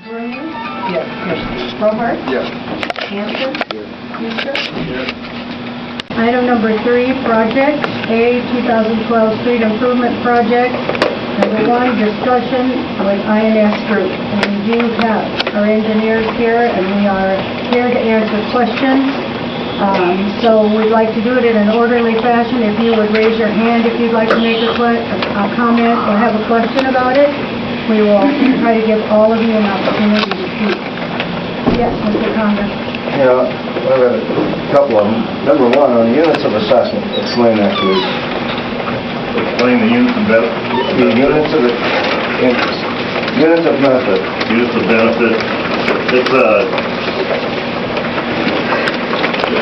Green? Yes. Rohart? Yes. Hanson? Eustace? Yes. Item number 3, projects. A, 2012 street improvement project. Number 1, discussion with INS Group. And we do have our engineers here, and we are here to answer questions. So we'd like to do it in an orderly fashion. If you would raise your hand if you'd like to make a comment or have a question about it, we will try to give all of you an opportunity to speak. Yes, Mr. Congress. Yeah, I've got a couple of them. Number 1, on units of assessment, explain that please. Explain the units of benefit. The units of interest. Units of benefit. Units of benefit. It's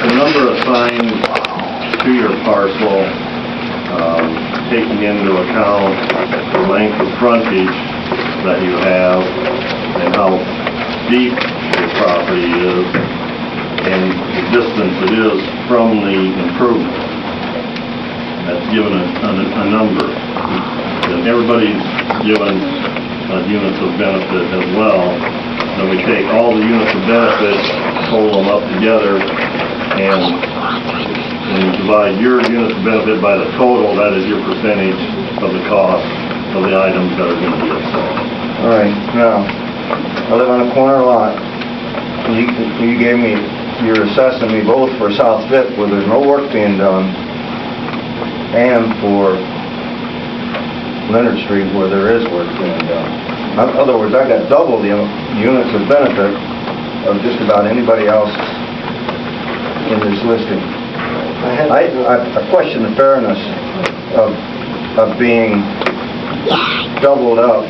a number assigned to your parcel, taking into account the length of frontage that you have and how deep your property is and the distance it is from the improvement. That's given a number. And everybody's given units of benefit as well. Then we take all the units of benefit, total them up together, and when you divide your units of benefit by the total, that is your percentage of the cost of the items that are going to be assessed. All right, now, I live on a corner lot. You gave me, you're assessing me both for South Fifth where there's no work being done and for Leonard Street where there is work being done. In other words, I got double the units of benefit of just about anybody else in this listing. I question the fairness of being doubled up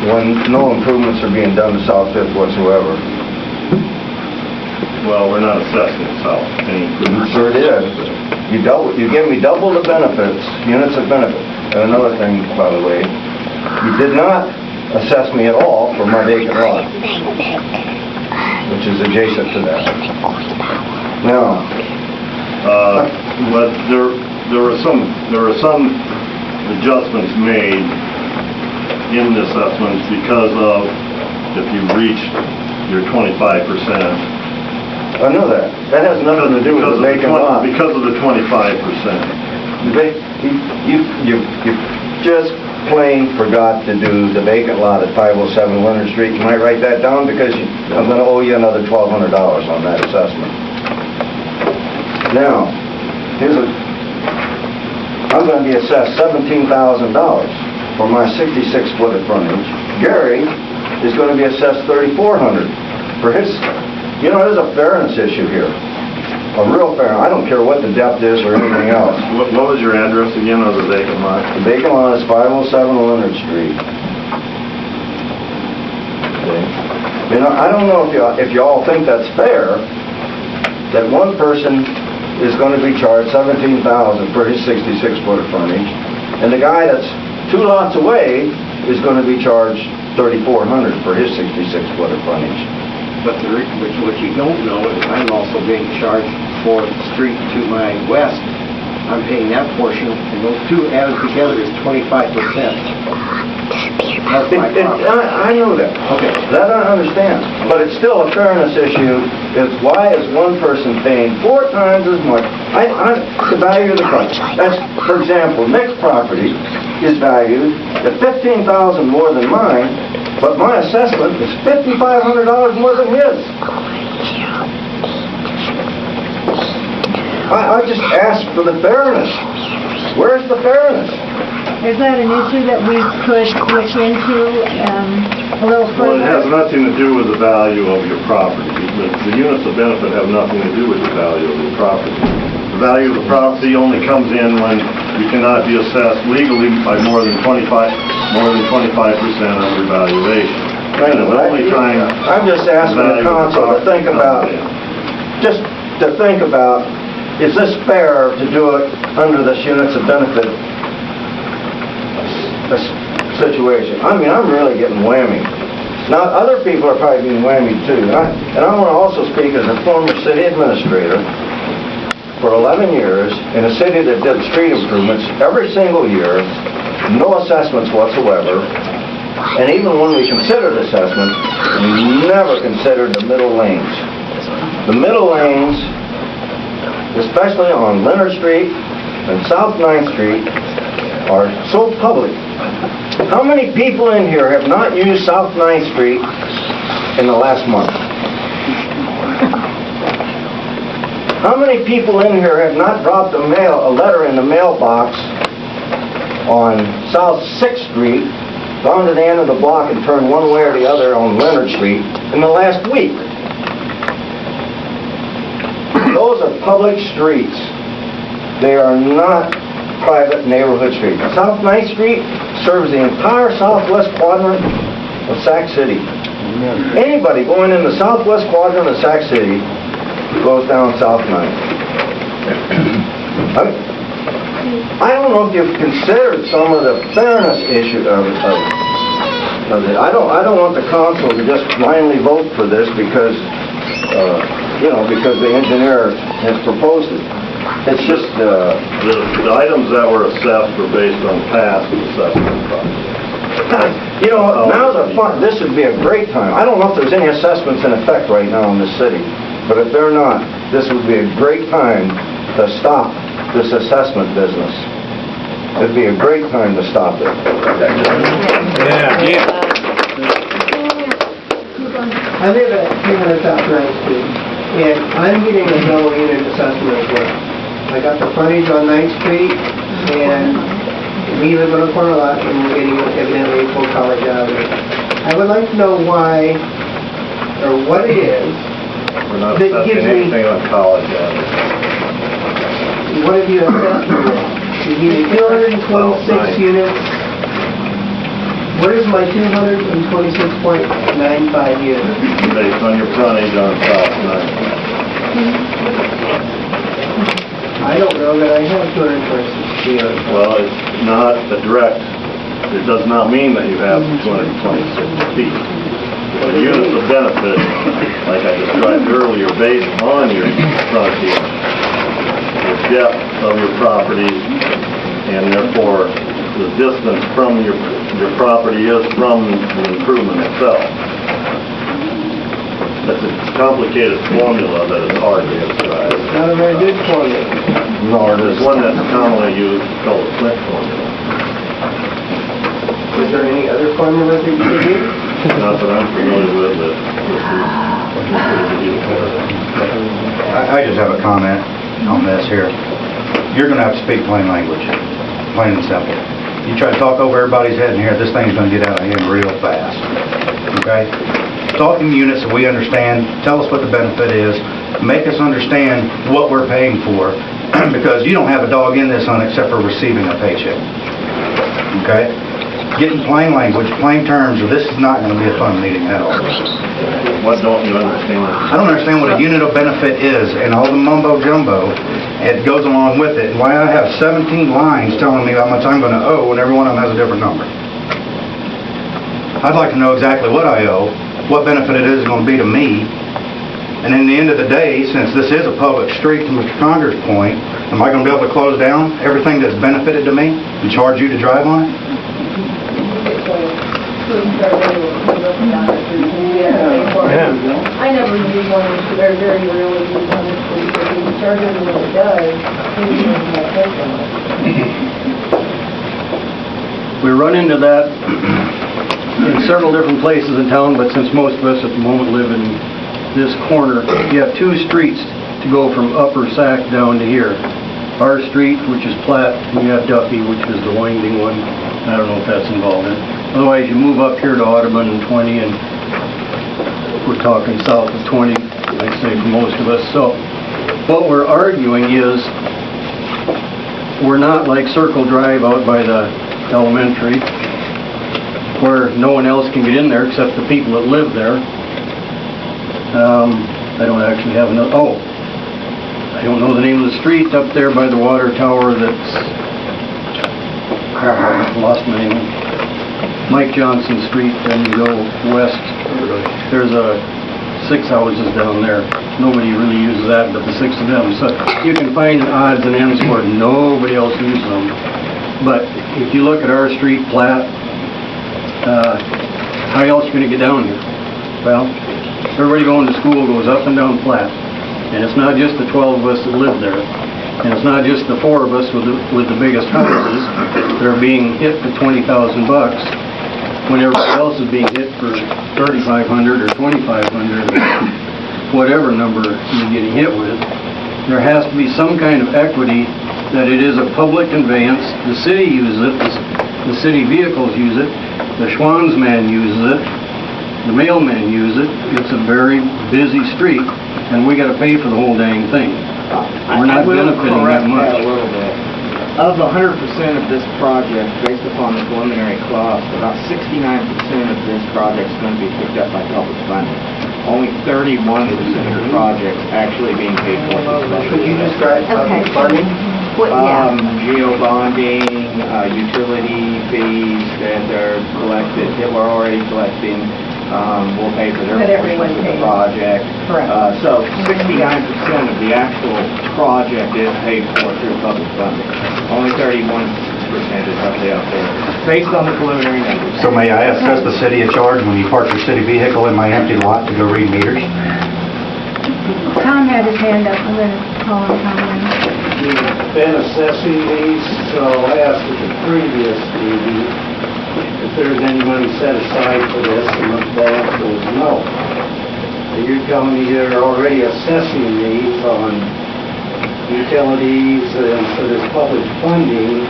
when no improvements are being done to South Fifth whatsoever. Well, we're not assessing South any improvements. Sure did. You give me double the benefits, units of benefit. And another thing, by the way, you did not assess me at all for my vacant lot, which is adjacent to that. Now, but there are some adjustments made in the assessments because of if you reach your 25%. I know that. That has nothing to do with the vacant lot. Because of the 25%. You just plain forgot to do the vacant lot at 507 Leonard Street. You might write that down because I'm going to owe you another $1,200 on that assessment. Now, I'm going to be assessed $17,000 for my 66-foot of frontage. Gary is going to be assessed $3,400 for his. You know, there's a fairness issue here. A real fairness. I don't care what the depth is or anything else. What was your address again of the vacant lot? The vacant lot is 507 Leonard Street. Okay. You know, I don't know if you all think that's fair that one person is going to be charged $17,000 for his 66-foot of frontage, and the guy that's 2 lots away is going to be charged $3,400 for his 66-foot of frontage. But what you don't know is I'm also being charged for the street to my west. I'm paying that portion, and those two added together is 25%. That's my property. I know that. Okay. That I understand. But it's still a fairness issue. It's why is one person paying 4 times as much? The value of the property. That's, for example, Nick's property is valued at $15,000 more than mine, but my assessment is $5,500 more than his. I just asked for the fairness. Where's the fairness? Is that an issue that we could look into a little Well, further? it has nothing to do with the value of your property. The units of benefit have nothing to do with the value of your property. The value of the property only comes in when you cannot be assessed legally by more than 25% of your valuation. I'm just asking the council to think about, is this fair to do it under this units of benefit situation? I mean, I'm really getting whammy. Now, other people are probably being whammied too. And I want to also speak as a former city administrator for 11 years in a city that did street improvements every single year, no assessments whatsoever, And even when we considered assessment, we never considered the middle lanes. The middle lanes, especially on Leonard Street and South 9th Street, are so public. How many people in here have not used South 9th Street in the last month? How many people in here have not dropped a letter in the mailbox on South 6th Street, gone to the end of the block and turned one way or the other on Leonard Street in the last week? Those are public streets. They are not private neighborhood streets. South 9th Street serves the entire southwest quadrant of Sac City. Anybody going in the southwest quadrant of Sac City goes down South 9th. I don't know if you've considered some of the fairness issue of it. I don't want the council to just blindly vote for this because, because the engineer has proposed it. It's just... The items that were assessed were based on past assessment projects. This would be a great time. I don't know if there's any assessments in effect right now in this city, but if they're not, this would be a great time to stop this assessment business. It'd be a great time to stop it. I live at 300 South 9th Street, and I'm getting a double unit assessment as well. I got the frontage on 9th Street, and we live on a corner lot, and we're getting evidently a full college out of it. I would like to know why, or what it is, We're not that gives assessing me... anything on college yet. What have you assessed me with? You give me 226 units. What is my 226.95 units? Based on your frontage on South 9th. I don't know that I have 226 units. Well, it's not a direct, it does not mean that you have 226 feet. The units of benefit, like I described earlier, based on your frontage, the depth of your property, and therefore the distance from your property is from the improvement itself. That's a complicated formula that is hard to describe. Not a very good formula. No, There's one that's commonly used called the Flint formula. Is there any other formula that you could use? Not that I'm familiar with, but I just have a comment on this here. You're going to have to speak plain language, plain and simple. You try to talk over everybody's head in here, this thing's going to get out of hand real fast. Okay? Talk in units so we understand. Tell us what the benefit is. Make us understand what we're paying for, because you don't have a dog in this hunt except for receiving a paycheck. Okay? Get in plain language, plain terms, or this is not going to be a fun meeting at all. what don't you understand? I don't understand what a unit of benefit is and all the mumbo jumbo it goes along with it, and why I have 17 lines telling me how much I'm going to owe when every one of them has a different number. I'd like to know exactly what I owe, what benefit it is going to be to me, and in the end of the day, since this is a public street, to Mr. Conger's point, am I going to be able to close down everything that's benefited to me and charge you to drive on it? I never use one, or very rarely use one, because if you charge them what it does, we run into that in several different places in town, but since most of us at the moment live in this corner, you have two streets to go from Upper Sac down to here. Our street, which is Platte, and you have Duffy, which is the winding one. I don't know if that's involved in it. Otherwise, you move up here to Audubon and 20, and we're talking south of 20, I'd say, for most of us. So what we're arguing is we're not like Circle Drive out by the elementary, where no one else can get in there except the people that live there. I don't actually have enough. Oh, I don't know the name of the street up there by the water tower that's... I lost my name. Mike Johnson Street, and you go west. There's 6 houses down there. Nobody really uses that but the 6 of them. So you can find odds and ends where nobody else uses them. But if you look at our street, Platte, how else are you gonna get down here? Well, everybody going to school goes up and down Platte, and it's not just the 12 of us that live there, and it's not just the 4 of us with the biggest houses that are being hit for $20,000 when everybody else is being hit for $3,500 or $2,500 or whatever number you're getting hit with. There has to be some kind of equity that it is a public conveyance. The city uses it, the city vehicles use it, the Schwann's man uses it, the mailman uses it. It's a very busy street, and we gotta pay for the whole dang thing. We're not benefiting that much. I will correct that a little bit. Of 100% of this project, based upon the preliminary cost, about 69% of this project is going to be picked up by public funding. Only 31% of the project's actually being paid for. Could you describe public funding? Geo bonding, utility fees that are collected, that we're already collecting, we'll pay for their That everyone portion of the pays. project. Correct. So 69% of the actual project is paid for through public funding. Only 31% is roughly out there, based on the preliminary numbers. So may I assess the city a charge when you park your city vehicle in my empty lot to go read meters? Tom had his hand up. I'm gonna call him Tom now. We've been assessing these, so I asked at the previous meeting if there's any money set aside for this, and the answer was no. So you're telling me you're already assessing these on utilities and for this public funding,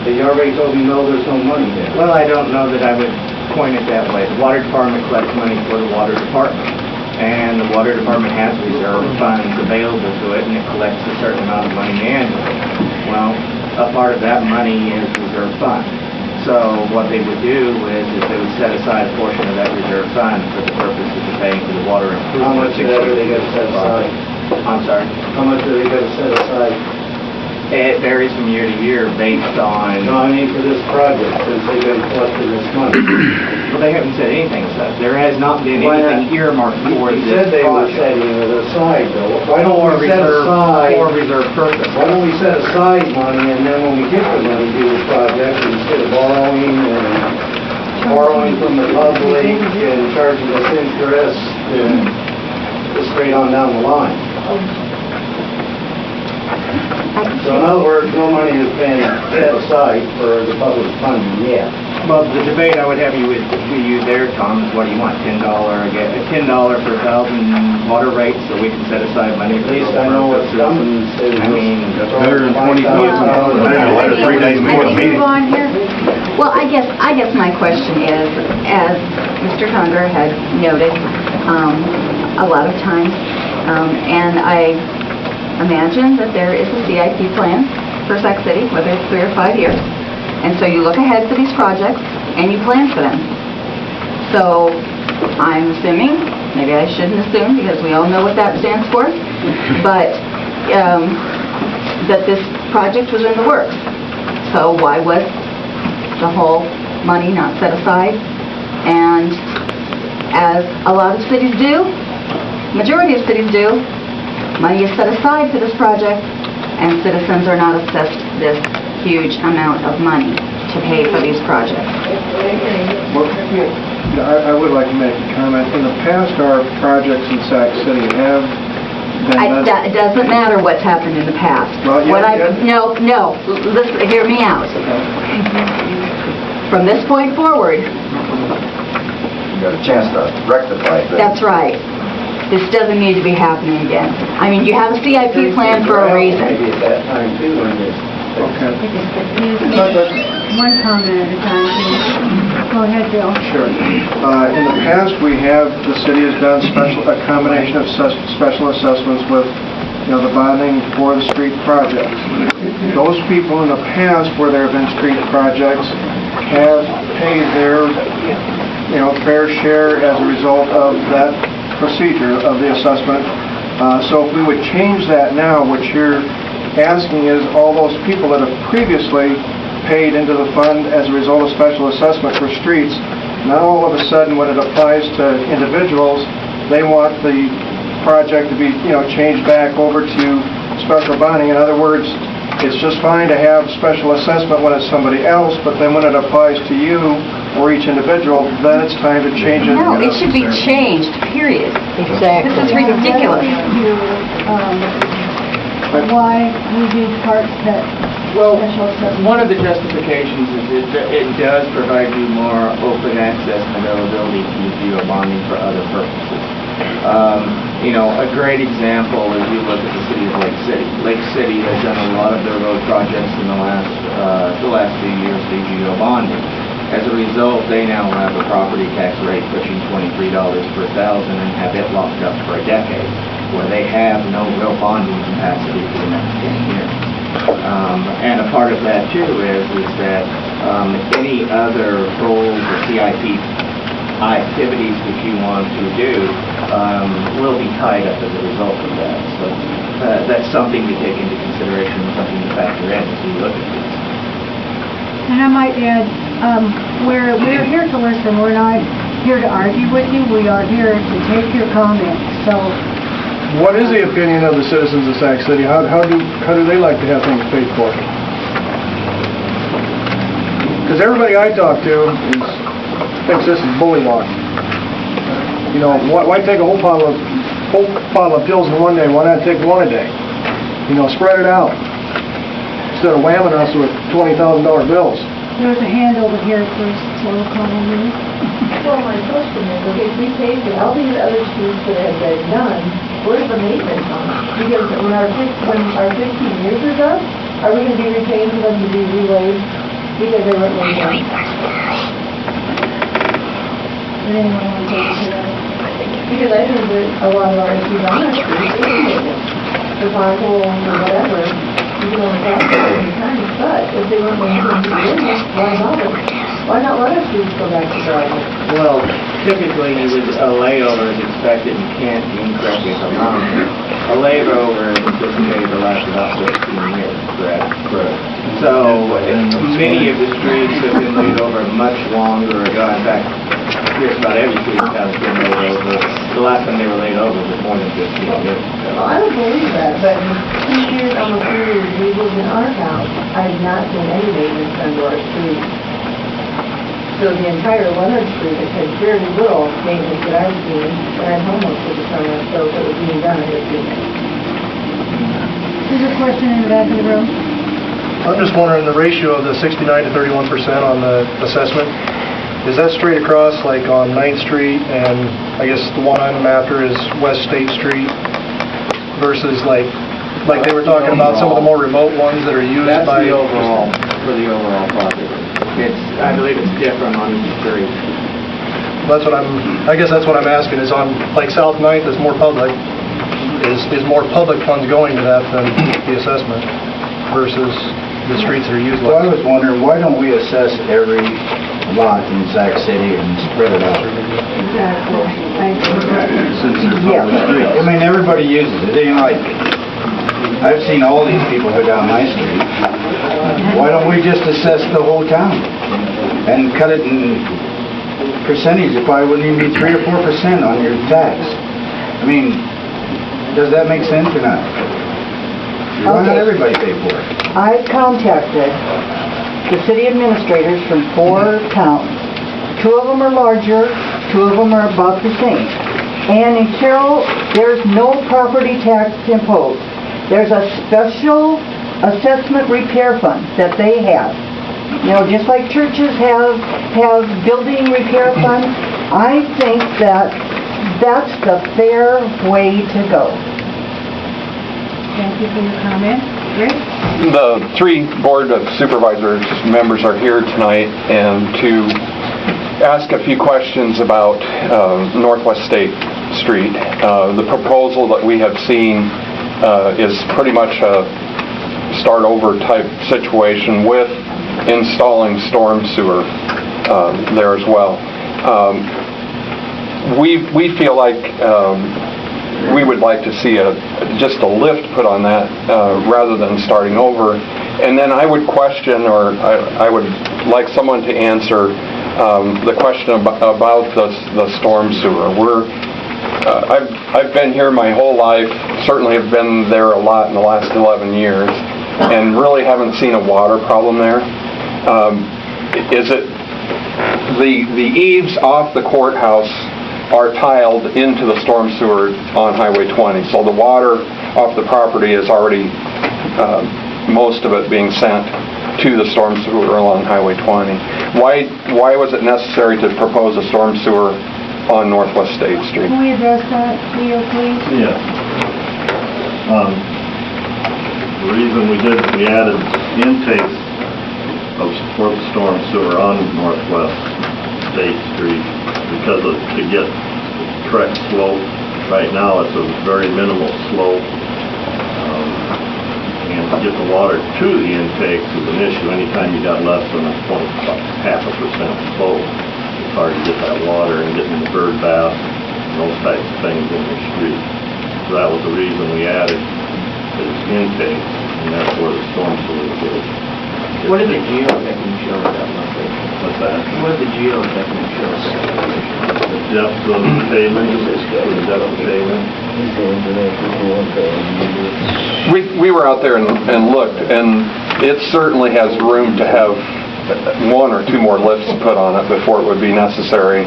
but you already told me no, there's no money there. Well, I don't know that I would point it that way. The water department collects money for the water department, and the water department has reserve funds available to it, and it collects a certain amount of money annually. Well, a part of that money is reserve fund. So what they would do is they would set aside a portion of that reserve fund for the purposes of paying for the water improvement. How much of that are they gonna set aside? I'm sorry? How much are they gonna set aside? It varies from year to year based on... No, I mean for this project, since they've been collecting this money. Well, they haven't said anything as such. There has not been Why not? anything earmarked for You this said they were project. setting it aside, though. Why don't For we set reserve, aside? for reserve purpose. Why don't we set aside money, and then when we get the money to do the project, instead of borrowing from the public and charging us interest, and just straight on down the line? So in other words, no money has been set aside for the public funding yet. Well, the debate I would have you with you there, Tom, is what do you want? $10 again, $10 per 1,000 water rates, so we can set aside money. At least I know what's coming. I mean, That's better than $20,000. I had a letter 3 days before the meeting. Move on here. Well, I guess my question is, as Mr. Conger had noted, a lot of times, and I imagine that there is a CIP plan for Sac City, whether it's 3 or 5 years. And so you look ahead for these projects and you plan for them. So I'm assuming, maybe I shouldn't assume because we all know what that stands for, but that this project was in the works. So why was the whole money not set aside? And as a lot of cities do, majority of cities do, money is set aside for this project, and citizens are not assessed this huge amount of money to pay for these projects. I would like to make a comment. In the past, our projects in Sac City have been... It doesn't matter what's happened in the past. Well, No, listen, hear me out. From this point forward, You got a chance to rectify things. that's right. This doesn't need to be happening again. I mean, you have a CIP plan for a reason. Maybe at that time too, when this... Okay. One comment at a time, please. Go ahead, Bill. Sure. In the past, the city has done a combination of special assessments with, the bonding for the street projects. Those people in the past where there have been street projects have paid their, fair share as a result of that procedure of the assessment. So if we would change that now, what you're asking is all those people that have previously paid into the fund as a result of special assessment for streets, now all of a sudden when it applies to individuals, they want the project to be, changed back over to special bonding. In other words, it's just fine to have special assessment when it's somebody else, but then when it applies to you, or each individual, then it's time to change it. No, it should be changed, period. Exactly. This is ridiculous. Why we do parts that Well, special assessment. one of the justifications is it does provide you more open access and availability to use geo bonding for other purposes. A great example is you look at the city of Lake City. Lake City has done a lot of their road projects in the last few years through geo bonding. As a result, they now have a property tax rate pushing $23 per thousand and have it locked up for a decade, where they have no real bonding capacity for the next 10 years. And a part of that too is that any other goals or CIP activities that you want to do will be tied up as a result of that. So that's something to take into consideration, something to factor in as we look at this. And I might add, we're here to listen. We're not here to argue with you. We are here to take your comments. So, What is the opinion of the citizens of Sac City? How do they like to have things paid for? Because everybody I talk to thinks this is bullywog. Why take a whole pile of pills in one day? Why not take one a day? Spread it out instead of whamming us with $20,000 bills. there's a hand over here first, so we'll call on you. Well, my question is, okay, if we pay for all these other streets that have been done, where's the maintenance on it? Because when our 15 years is up, are we gonna be repaying for them to be relayed because they weren't laid down? Would anyone want to take it to that? Because I think that a lot of our issues on our streets is maintenance. The potholes or whatever, you can only pass it every time, but if they weren't maintained to begin with, why bother? Why not let our streets go back to driving? Well, typically, a layover is expected, and can't be incorrect if I'm wrong, a layover is anticipated to last about 15 years, correct? Correct. So, many of the streets have been laid over much longer ago. In fact, just about every street in town has been laid over. The last time they were laid over was more than 15 years ago. Well, I don't believe that, but in 2 years, almost 3 years, we lived in our town, I have not seen any maintenance done to our streets. So the entire Leonard Street, it had very little maintenance that I've seen, and I'm homeless at the time, so if it was being done, I would see it. There's a question in the back of the room. I'm just wondering the ratio of the 69 to 31% on the assessment. Is that straight across, like on 9th Street, and I guess the one I'm after is West State Street, versus like they were talking about some of the more remote ones that are used That's by... the overall, for the overall project. I believe it's different on each street. I guess that's what I'm asking, is on, like South 9th is more public, is more public funds going to that than the assessment versus the streets that are used So I like... was wondering, why don't we assess every lot in Sac City and spread it out? Since there's public streets. I mean, everybody uses it. It ain't like, I've seen all these people go down my street. Why don't we just assess the whole town and cut it in percentage? It probably wouldn't even be 3 or 4% on your tax. I mean, does that make sense or not? Why not everybody pay for it? I've contacted the city administrators from 4 towns. 2 of them are larger, 2 of them are about the same. And in Carroll, there's no property tax imposed. There's a special assessment repair fund that they have. Just like churches have building repair funds, I think that that's the fair way to go. Thank you for your comment. Rick? The 3 Board of Supervisors members are here tonight and to ask a few questions about Northwest State Street. The proposal that we have seen is pretty much a start over type situation with installing storm sewer there as well. We feel like we would like to see just a lift put on that rather than starting over. And then I would question, or I would like someone to answer the question about the storm sewer. I've been here my whole life, certainly have been there a lot in the last 11 years, and really haven't seen a water problem there. the eaves off the courthouse are tiled into the storm sewer on Highway 20. So the water off the property is already, most of it being sent to the storm sewer along Highway 20. Why was it necessary to propose a storm sewer on Northwest State Street? Can we address that, Leo, please? Yeah. The reason we added intakes for the storm sewer on Northwest State Street because to get correct slope. Right now, it's a very minimal slope. And to get the water to the intakes is an issue. Anytime you got less than half a percent slope, it's hard to get that water and getting the bird bath and those types of things in your street. So that was the reason we added the intakes, and that's where the storm sewer goes. What did the geotechnique show at that location? What's that? What did the geotechnique show at that location? The depth of the pavement, the depth of the pavement. We were out there and looked, and it certainly has room to have one or two more lifts put on it before it would be necessary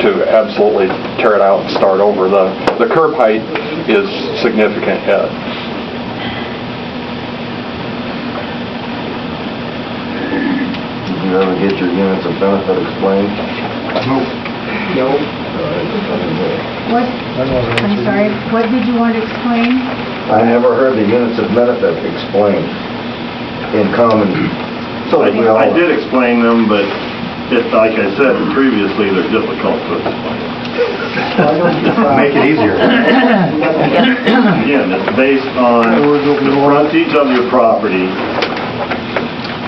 to absolutely tear it out and start over. The curb height is significant yet. Did you ever get your units of benefit explained? No. What, I'm sorry, what did you want to explain? I never heard the units of benefit explained in common. So that we all... I did explain them, but like I said previously, they're difficult to explain. Make it easier. Again, it's based on the frontage of your property,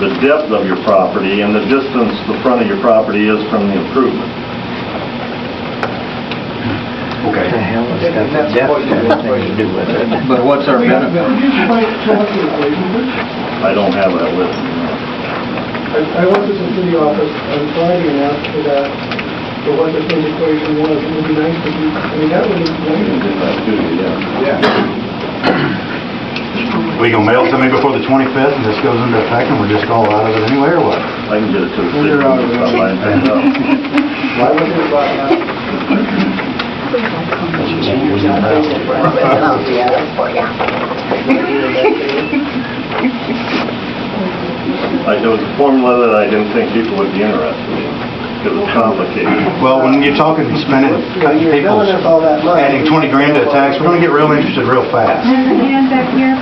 the depth of your property, and the distance the front of your property is from the improvement. Okay. That's what you do with it. But what's our benefit? I don't have that with me. I went to the city office on Friday and asked for that, for what the third equation was. It would be nice to be, I mean, that would be Yeah. We gonna mail it to me before the 25th and this goes into effect and we're just all out of it anyway, or what? I can get it to the city. You're out of it. Why was it brought up? There was a formula that I didn't think people would be interested in. It was complicated. Well, when you're talking spending, cutting You're people, billing us all that money. adding 20 grand to a tax, we're gonna get real interested real fast. There's a hand back here.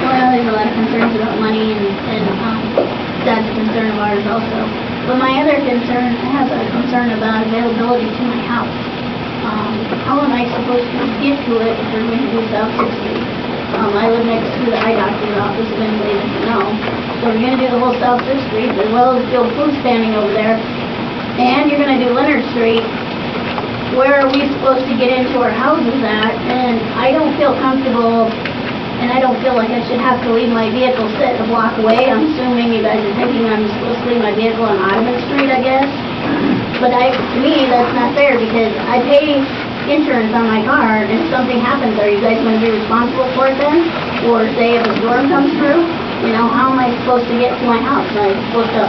Well, there's a lot of concerns about money, and that's a concern of ours also. But my other concern, I have a concern about availability to my house. How am I supposed to get to it if we're going to do South 6th Street? I live next to the eye doctor's office, if anybody doesn't know. So we're going to do the whole South 6th Street, as well as Field Food standing over there. And you're going to do Leonard Street. Where are we supposed to get into our houses at? And I don't feel comfortable, and I don't feel like I should have to leave my vehicle sit a block away. I'm assuming you guys are thinking I'm supposed to leave my vehicle on Ottoman Street, I guess. But to me, that's not fair, because I pay insurance on my car, and if something happens, are you guys going to be responsible for it then? Or say if a storm comes through, you know, how am I supposed to get to my house? Am I supposed to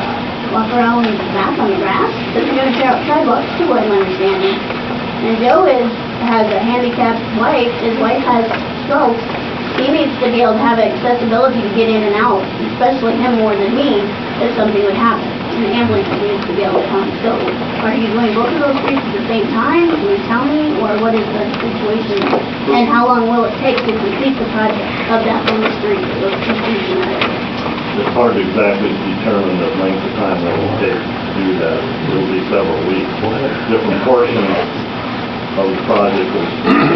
walk around and bath on the grass? Because you're going to tear up sidewalks too, I'm understanding. And Joe has a handicapped wife. His wife has strokes. He needs to be able to have accessibility to get in and out, especially him more than me, if something would happen. An ambulance needs to be able to come. So are you doing both of those streets at the same time? Can you tell me? Or what is the situation? And how long will it take to complete the project of that one street, those two streets in that area? It's hard to exactly determine the length of time that it will take to do that. It will be several weeks. Different portions of the project will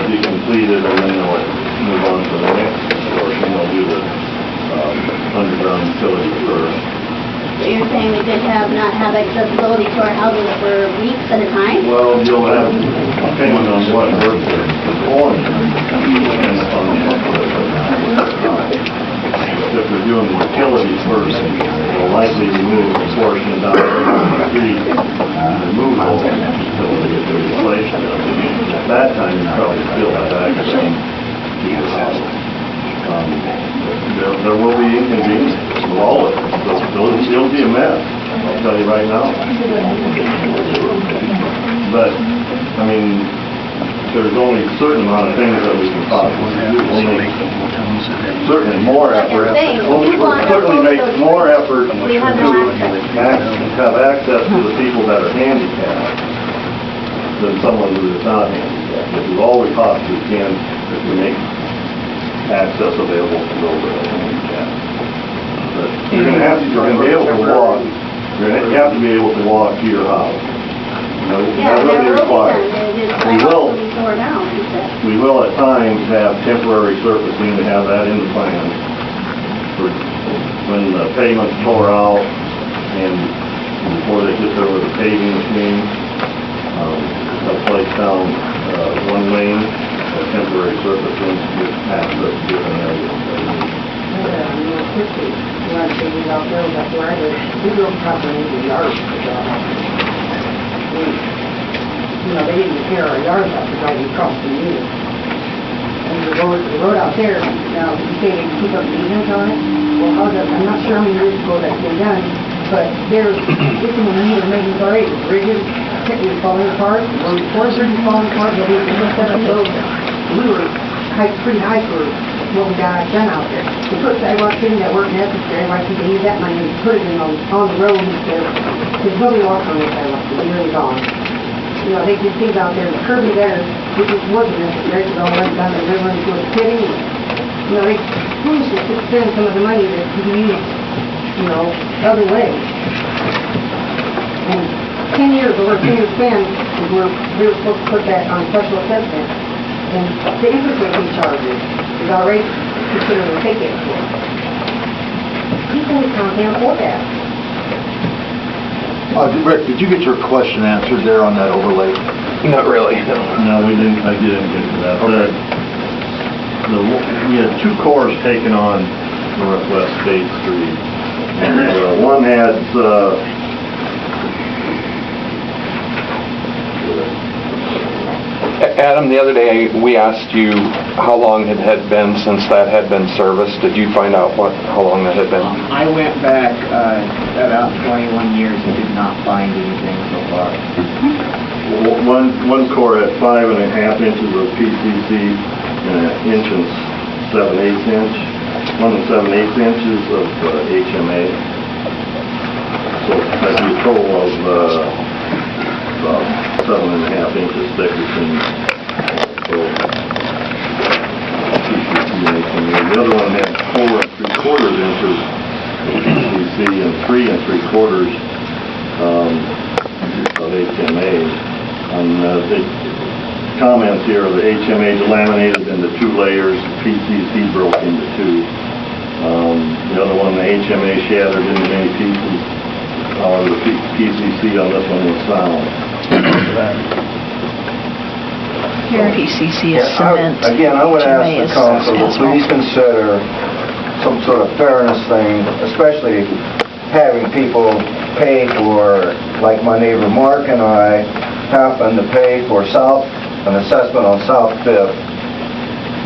be completed, and then they'll move on to the next portion. They'll do the underground utility first. So you're saying we could not have accessibility to our houses for weeks at a time? Well, you'll have, depending on what work they're performing, depends on what if they're doing the utilities first, they'll likely remove a portion down the street and remove all the until they get the replacement. At that time, you probably still have access to the house. There will be inconvenience with all of it. It'll be a mess. I'll tell you right now. But, I mean, there's only a certain amount of things that we can possibly do. Certainly more effort. Certainly make more effort to have access to the people that are handicapped than someone who is not handicapped. We do all we possibly can to make access available to those that are handicapped. But you're going to be able to walk. You have to be able to walk to your house. Yeah, That will be required. We will at times have temporary surfacing to have that in the plan. For when the pavement's tore out and before they get there with a paving machine, they'll place down one lane of temporary surfacing to get access to different areas. One thing out there, that's where I live, we drove properly into the yard. They didn't tear our yards out to drive across the unit. And the road out there, now, you say they keep up maintenance on it? Well, I'm not sure how many years ago that's been done, but it's in the need of maintenance already. The bridges, is falling apart, the road before the bridge is falling apart, nobody can set up those. We were pretty high for what we got done out there. We put sidewalks in that weren't necessary, why should they use that money and put it in on the road instead of, because nobody walks on the sidewalks, it's really gone. They did things out there, the curbing there, it just wasn't necessary, because all went down the river into a pitting. They foolishly could spend some of the money that could be used, other ways. And 10 years over 10 years span, we were supposed to put that on special assessment. And the interest rate we charge is already considered a ticket for it. People in town can't afford that. Rick, did you get your question answered there on that overlay? Not really, no. No, I didn't get to that. Okay. We had two cores taken on Northwest State Street. And one had, Adam, the other day, we asked you how long it had been since that had been serviced. Did you find out how long that had been? I went back about 21 years and did not find anything so far. one core had 5.5 inches of PCC and 1 inch and 7/8 inch. 1 7/8 inches of HMA. So that'd be a total of about 7.5 inches thick between the other one had 4 3/4 inches PCC and 3 3/4 of HMA. And the comments here are the HMA is laminated into 2 layers, PCC broke into 2. The other one, the HMA shattered into many pieces. The PCC on this one was sound. PCC is cement. Again, I would ask the council to please consider some sort of fairness thing, especially having people pay for, like my neighbor Mark and I happen to pay for an assessment on South 5th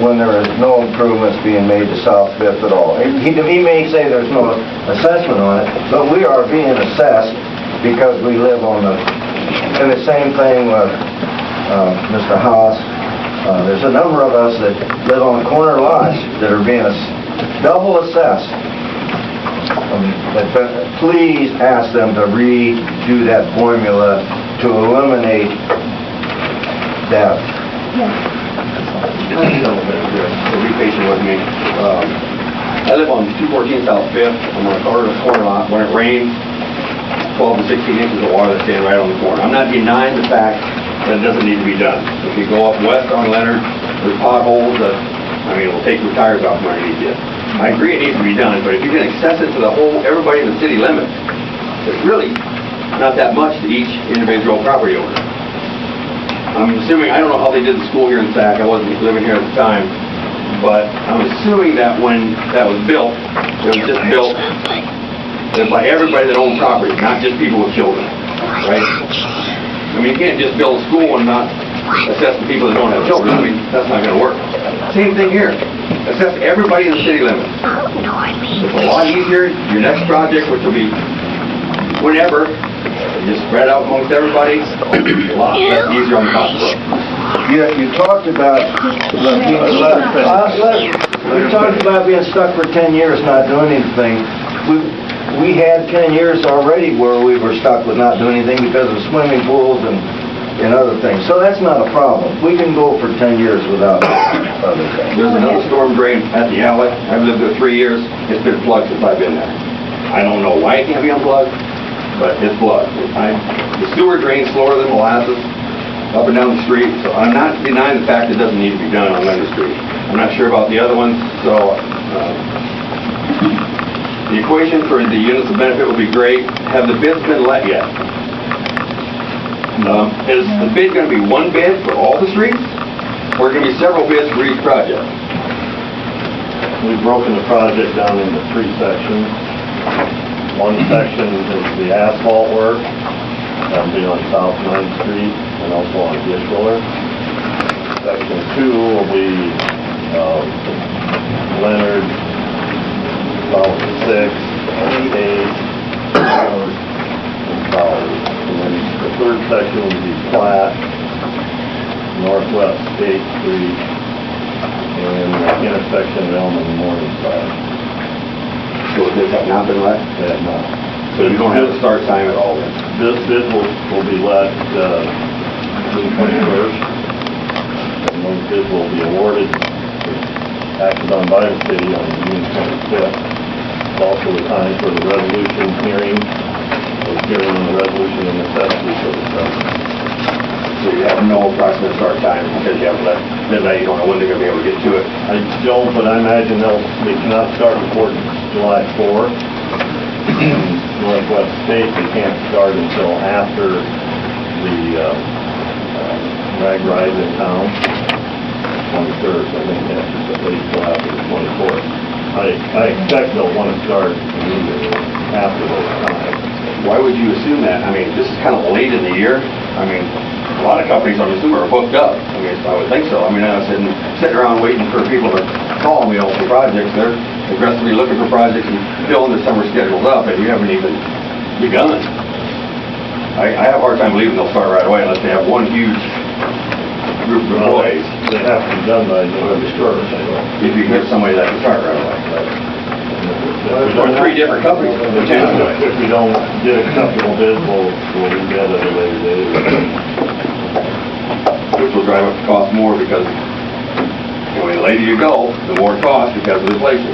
when there is no improvements being made to South 5th at all. He may say there's no assessment on it, but we are being assessed because we live on and the same thing with Mr. Haas. There's a number of us that live on corner lots that are being double assessed. Please ask them to redo that formula to eliminate that. Be patient with me. I live on 214 South 5th. I'm on a corner lot. When it rains, 12 to 16 inches of water that's standing right on the corner. I'm not denying the fact that it doesn't need to be done. If you go up west on Leonard, there's potholes that, it will take your tires off from underneath you. I agree it needs to be done, but if you can access it to everybody in the city limits, it's really not that much to each individual property owner. I'm assuming, I don't know how they did the school here in Sac, I wasn't living here at the time, but I'm assuming that when that was built, it was just built by everybody that owned property, not just people with children, right? You can't just build a school and not assess the people that don't have children. That's not going to work. Same thing here. Assess everybody in the city limits. It's a lot easier. Your next project, which will be whenever, just spread out amongst everybody, a lot less easier on the pocketbook. Yeah, you talked about, we talked about being stuck for 10 years not doing anything. We had 10 years already where we were stuck with not doing anything because of swimming pools and other things. So that's not a problem. We can go for 10 years without other things. There's another storm drain at the outlet. I've lived there 3 years. It's been plugged since I've been there. I don't know why it can't be unplugged, but it's plugged. The sewer drains slower than molasses up and down the street, so I'm not denying the fact it doesn't need to be done on Linden Street. I'm not sure about the other ones, so the equation for the units of benefit would be great. Have the bids been let yet? Is the bid going to be one bid for all the streets, or going to be several bids for each project? We've broken the project down into 3 sections. One section is the asphalt work, that'll be on South 9th Street and also on Dish Roller. Section 2 will be Leonard, South 6, 8, and South. And then the 3rd section will be Platte, Northwest State Street, and the intersection of Elm and Morningside. So the bids have not been let? They have not. So you don't have a start time at all then? This bid will be let June 21st, and those bids will be awarded, acted on by the city on June 25th. It's also the time for the resolution hearing, or hearing on the resolution and necessity for the settlement. So you have no approximate start time because you haven't let midnight, you don't know when they're going to be able to get to it. I don't, but I imagine they cannot start before July 4th. Northwest State, they can't start until after the rag ride in town, 23rd, so I think that's at least till after the 24th. I expect they'll want to start immediately after those times. Why would you assume that? I mean, this is kind of late in the year. I mean, a lot of companies, I'm assuming, are booked up. I mean, I would think so. I mean, I'm sitting around waiting for people to call me for projects. They're aggressively looking for projects and filling their summer schedules up, and you haven't even begun. I have a hard time believing they'll start right away unless they have one huge group of employees. They have to be done by November 1st, I know. If you get somebody that can start right away. Or 3 different companies, potentially. If we don't get acceptable bids, we'll get it at a later date. Which will drive up the cost more because, the later you go, the more it costs because of inflation.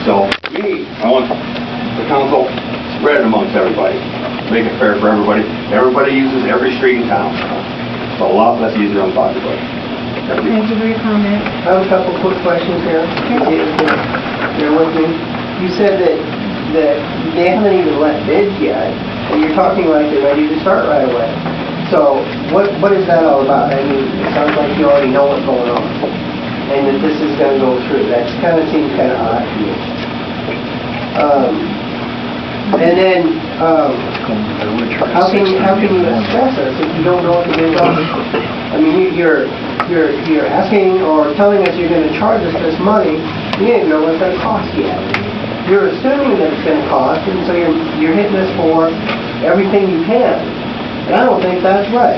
So, me, I want the council spread it amongst everybody. Make it fair for everybody. Everybody uses every street in town. It's a lot less easier on the pocketbook. Thank you for your comment. I have a couple quick questions here. Bear with me. You said that they haven't even let bids yet, and you're talking like they're ready to start right away. So what is that all about? I mean, it sounds like you already know what's going on, and that this is going to go through. That kind of seems kind of odd to me. And then, how can you assess us if you don't know what the bids are? I mean, you're asking or telling us you're going to charge us this money. You don't even know what it's going to cost yet. You're assuming that it's going to cost, and so you're hitting us for everything you can. And I don't think that's right.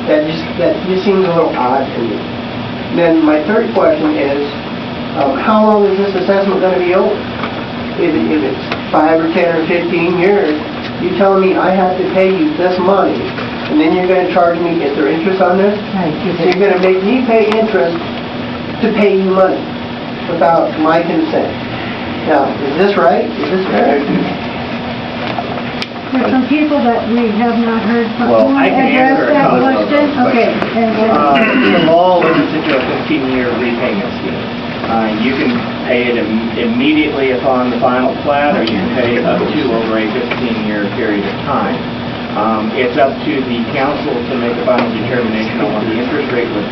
That just seems a little odd to me. And then my third question is, how long is this assessment going to be over? If it's 5 or 10 or 15 years, you're telling me I have to pay you this money, and then you're going to charge me, is there interest on this? Right. So you're going to make me pay interest to pay you money without my consent. Now, is this right? Is this fair? There's some people that we have not heard from. Well, You I can wanna answer a address that couple of question? those Okay. The law limits it to a 15-year repayment scheme. You can pay it immediately upon the final plat, or you can pay it up to over a 15-year period of time. It's up to the council to make a final determination on what the interest rate of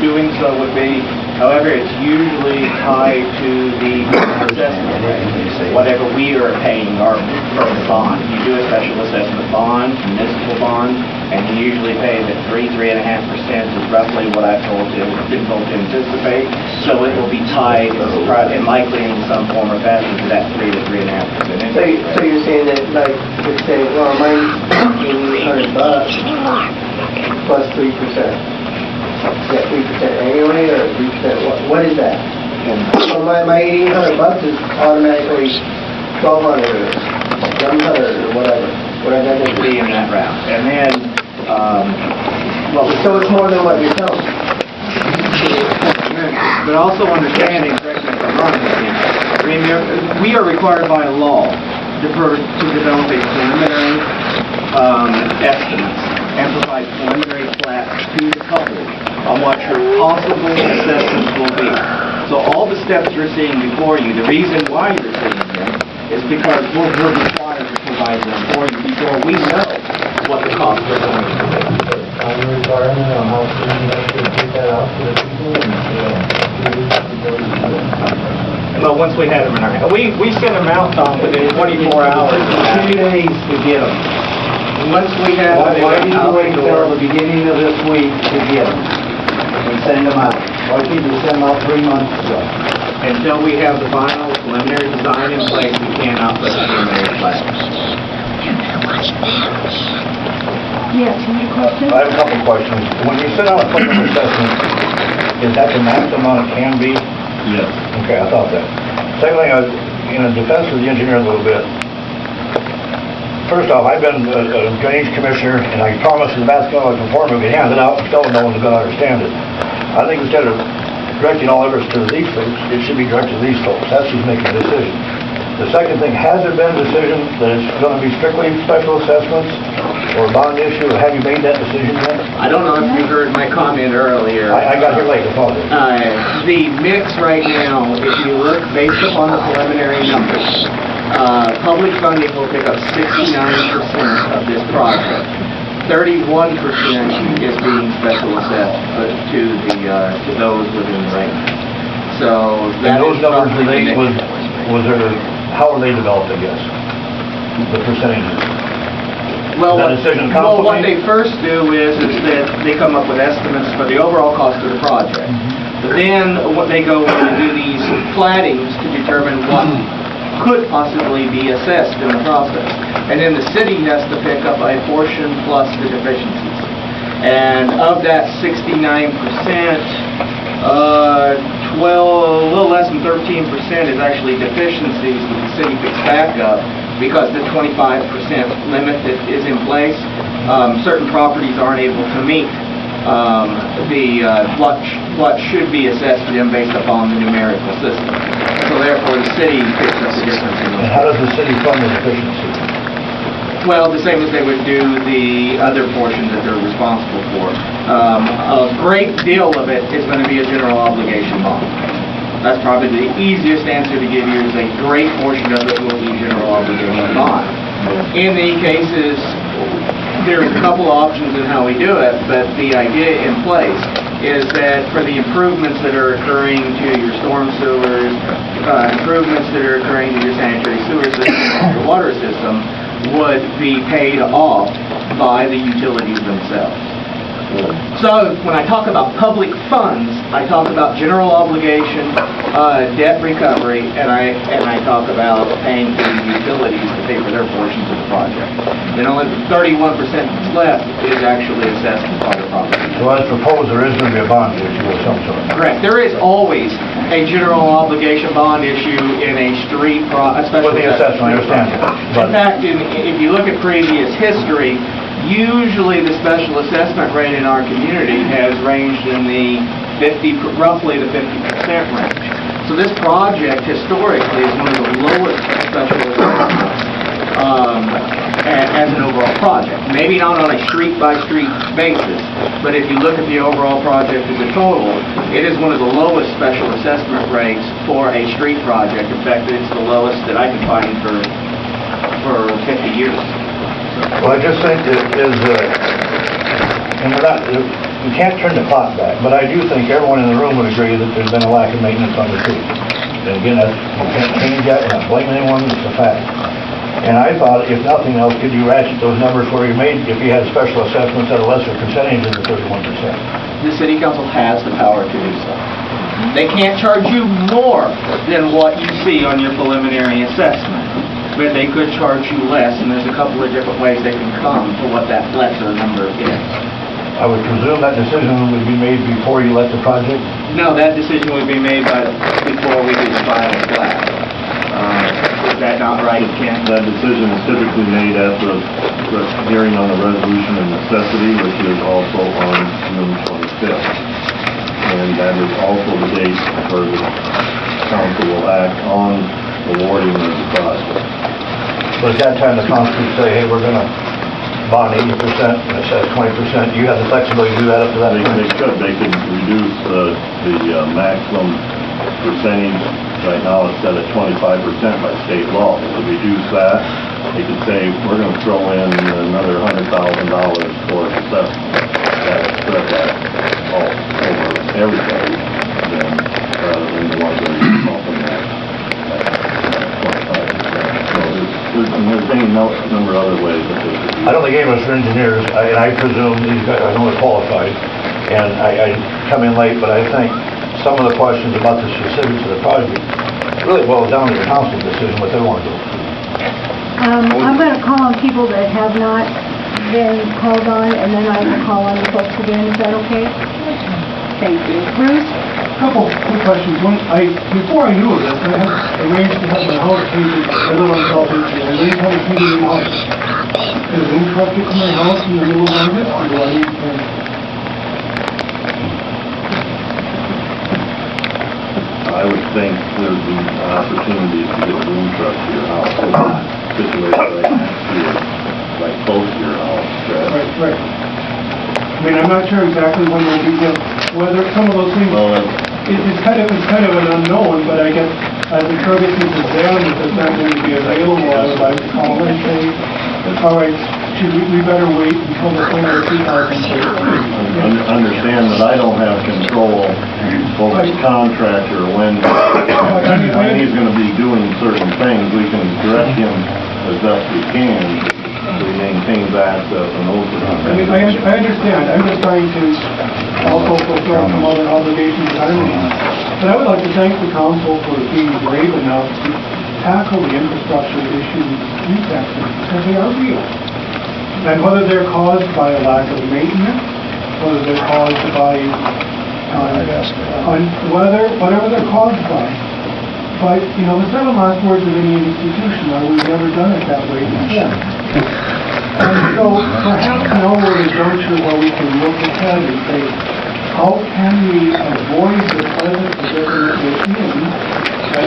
doing so would be. However, it's usually tied to the assessment rate, whatever we are paying for the bond. You do a special assessment bond, municipal bond, and he usually pays at 3.5% is roughly what I've been told to anticipate. So it will be tied and likely in some form or fashion to that 3 to 3.5%. So you're saying that, like, you're saying, well, mine's $1,800 plus 3%. Is that 3% annually, or 3%, what is that? So my $1,800 is automatically $1,200 or $1,100 or whatever that is. Be in that round. And then, So it's more than what you're telling me. but also understanding, correct me if I'm wrong, I mean, we are required by law to develop a preliminary estimates and provide preliminary plats to the public on what your possible assessments will be. So all the steps you're seeing before you, the reason why you're seeing them is because we're required to provide them for you before we know what the costs are going to be. Time requirement on how soon you have to get that out to the people Well, once we have them in our hand. We send them out, Tom, within 24 hours. 2 days to get them. Once we have them Why did you out wait the till door. the beginning of this week to get them and send them out? Why did you send them out 3 months ago? Until we have the final preliminary design in place, we cannot put the preliminary plat. Yes, any questions? I have a couple of questions. When you send out a preliminary assessment, is that the maximum it can be? Yes. Okay, I thought that. Second thing, I was in defense of the engineer a little bit. First off, I've been a drainage commissioner, and I promised the that's going to conform to be handed out, and still no one's going to understand it. I think instead of directing all efforts to these folks, it should be directed to these folks. That's who's making the decision. The second thing, has there been a decision that it's going to be strictly special assessments or bond issue, or have you made that decision yet? I don't know if you heard my comment earlier. I got here late, I apologize. The mix right now, if you look based upon the preliminary numbers, public funding will pick up 69% of this project. 31% is being special assessed to those within the range. So that And those is numbers, roughly the mix. was there, how are they developed, I guess? The percentages? Well, Is that a decision council what made? they first do is that they come up with estimates for the overall cost of the project. But then what they go in and do these plattings to determine what could possibly be assessed in the process. And then the city has to pick up a portion plus the deficiencies. And of that 69%, a little less than 13% is actually deficiencies that the city picks back up because the 25% limit that is in place, certain properties aren't able to meet what should be assessed to them based upon the numerical system. So therefore, the city picks up the difference in those. And how does the city fund the deficiency? Well, the same as they would do the other portion that they're responsible for. A great deal of it is going to be a general obligation bond. That's probably the easiest answer to give you, is a great portion of it will be general obligation bond. In the cases, there's a couple options in how we do it, but the idea in place is that for the improvements that are occurring to your storm sewers, improvements that are occurring to your sanitary sewer system, your water system, would be paid off by the utilities themselves. So when I talk about public funds, I talk about general obligation, debt recovery, and I talk about paying for the utilities to pay for their portions of the project. Then only 31% that's left is actually assessed as part of the property. So as proposed, there is going to be a bond issue of some sort. Correct. There is always a general obligation bond issue in a street, especially With the assessment, I understand that. In fact, if you look at previous history, usually the special assessment rate in our community has ranged in the roughly the 50% range. So this project historically is one of the lowest special assessments as an overall project. Maybe not on a street-by-street basis, but if you look at the overall project as a total, it is one of the lowest special assessment rates for a street project. In fact, it's the lowest that I can find for 50 years. Well, I just think that is, and we can't turn the clock back, but I do think everyone in the room would agree that there's been a lack of maintenance on the street. And again, you can't change that, we're not blaming anyone, it's a fact. And I thought, if nothing else, could you ratchet those numbers where you made, if you had special assessments at a lesser percentage than the 31%? The city council has the power to do so. They can't charge you more than what you see on your preliminary assessment, but they could charge you less, and there's a couple of different ways they can come to what that lesser number is. I would presume that decision would be made before you let the project? No, that decision would be made before we do the final plat. Is that not right, Ken? That decision is typically made at the hearing on the resolution of necessity, which is also on June 25th. And that is also the date where the council will act on awarding the project. So at that time, the council would say, hey, we're going to bond 80%, and it says 20%. You have the flexibility to do that up to that point? They could. They could reduce the maximum percentage. Right now it's set at 25% by state law. To reduce that, they could say, we're going to throw in another $100,000 for assessment. That would spread that all over everybody, then, rather than the ones that are bumping that 25%. So there's any number of other ways that they could do. I know they gave us for engineers, and I presume these guys, I know they're qualified, and I come in late, but I think some of the questions about the specifics of the project really boils down to the council decision, what they want to do. I'm going to call on people that have not been called on, and then I will call on the folks again. Is that okay? Thank you. Bruce? Couple quick questions. One, before I knew of this, I had arranged to have my house painted. I live on South Beach, and I arranged to have it painted in my house. Is it interrupted to my house in the middle of August, or do I need to? I would think there'd be opportunities to get a boom truck to your house, situated right next to your, right close to your house. Right. I mean, I'm not sure exactly when they'll be done, whether some of those things, Well, it's kind of an unknown, but I guess as the curve gets down, if it's not going to be available, I would like to call and say, all right, we better wait until the summer of 2006. Understand that I don't have control over the contractor when he's going to be doing certain things. We can direct him as best we can to maintain that and those sort of I mean, things. I understand. I'm just trying to also fulfill some other obligations that I'm in. But I would like to thank the council for being brave enough to tackle the infrastructure issues in Texas, because they are real. And whether they're caused by a lack of maintenance, whether they're caused by whatever they're caused by. But, you know, the 7 last words of any institution are, we've never done it that way before. And so perhaps now we're at a juncture where we can look ahead and say, how can we avoid the present predicament we're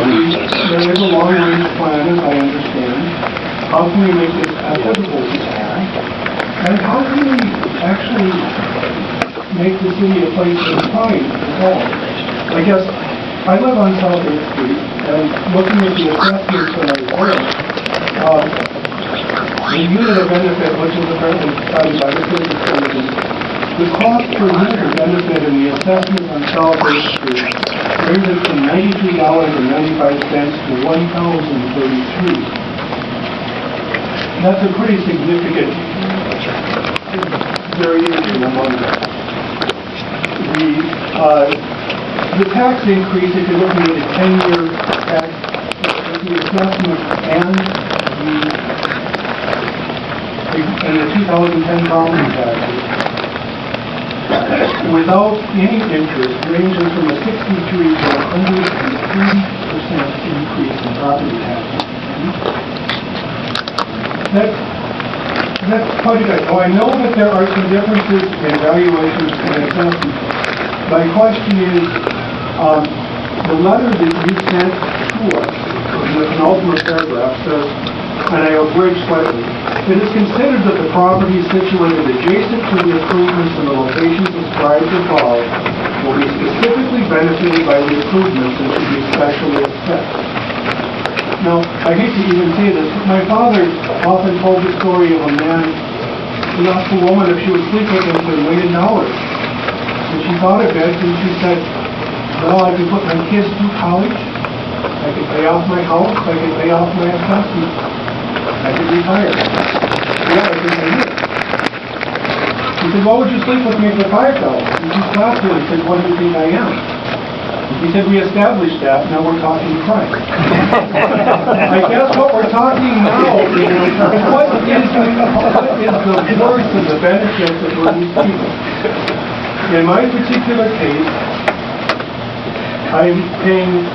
in? There is a long-range plan, as I understand. How can we make this equitable to all? And how can we actually make the city a place of pride for all? I guess I live on South 8th Street, and looking at the assessments that I work, the unit of benefit, which is apparently decided by the city citizens, the cost per unit of benefit in the assessment on South 8th Street ranges from $92.95 to $1,033. That's a pretty significant variation among them. The tax increase, if you're looking at a 10-year tax, the assessment and the 2010 property taxes, without any interest, ranges from a 63 to 130% increase in property taxes. That's quite a bit. Now, I know that there are some differences in valuations and assessments. My question is, the letter that you sent to us, in the penultimate paragraph, says, and I abridge slightly, it is considered that the property situated adjacent to the improvements in the locations described above will be specifically benefited by the improvements and should be specially assessed. Now, I hate to even say this, but my father often told the story of a man who asked a woman if she would sleep with him for $1 million. And she thought a bit, and she said, well, I could put my kids through college, I could pay off my house, I could pay off my assessment. I said, retired. Yeah, I think I did. He said, why would you sleep with me as a fire fellow? He just laughed at him and said, what do you think I am? He said, we established that, now we're talking price. I guess what we're talking now is what is the worth of the benefits that we're receiving. In my particular case, I'm paying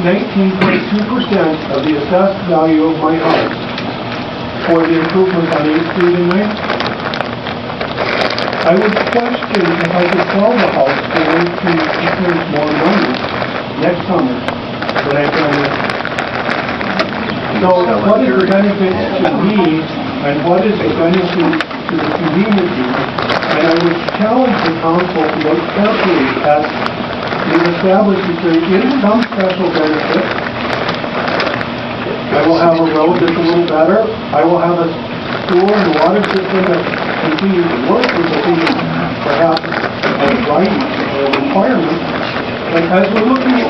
19.2% of the assessed value of my house for the improvements on 8th Street and 9th Street. I would question if I could sell the house for 18% more money next summer than I've done this. So what is the benefit to me and what is the benefit to the community? And I would challenge the council to look carefully at the established there is some special benefit. I will have a road that's a little better. I will have a sewer and water system that continues to work, which I think is perhaps a right or a requirement. But as we're looking at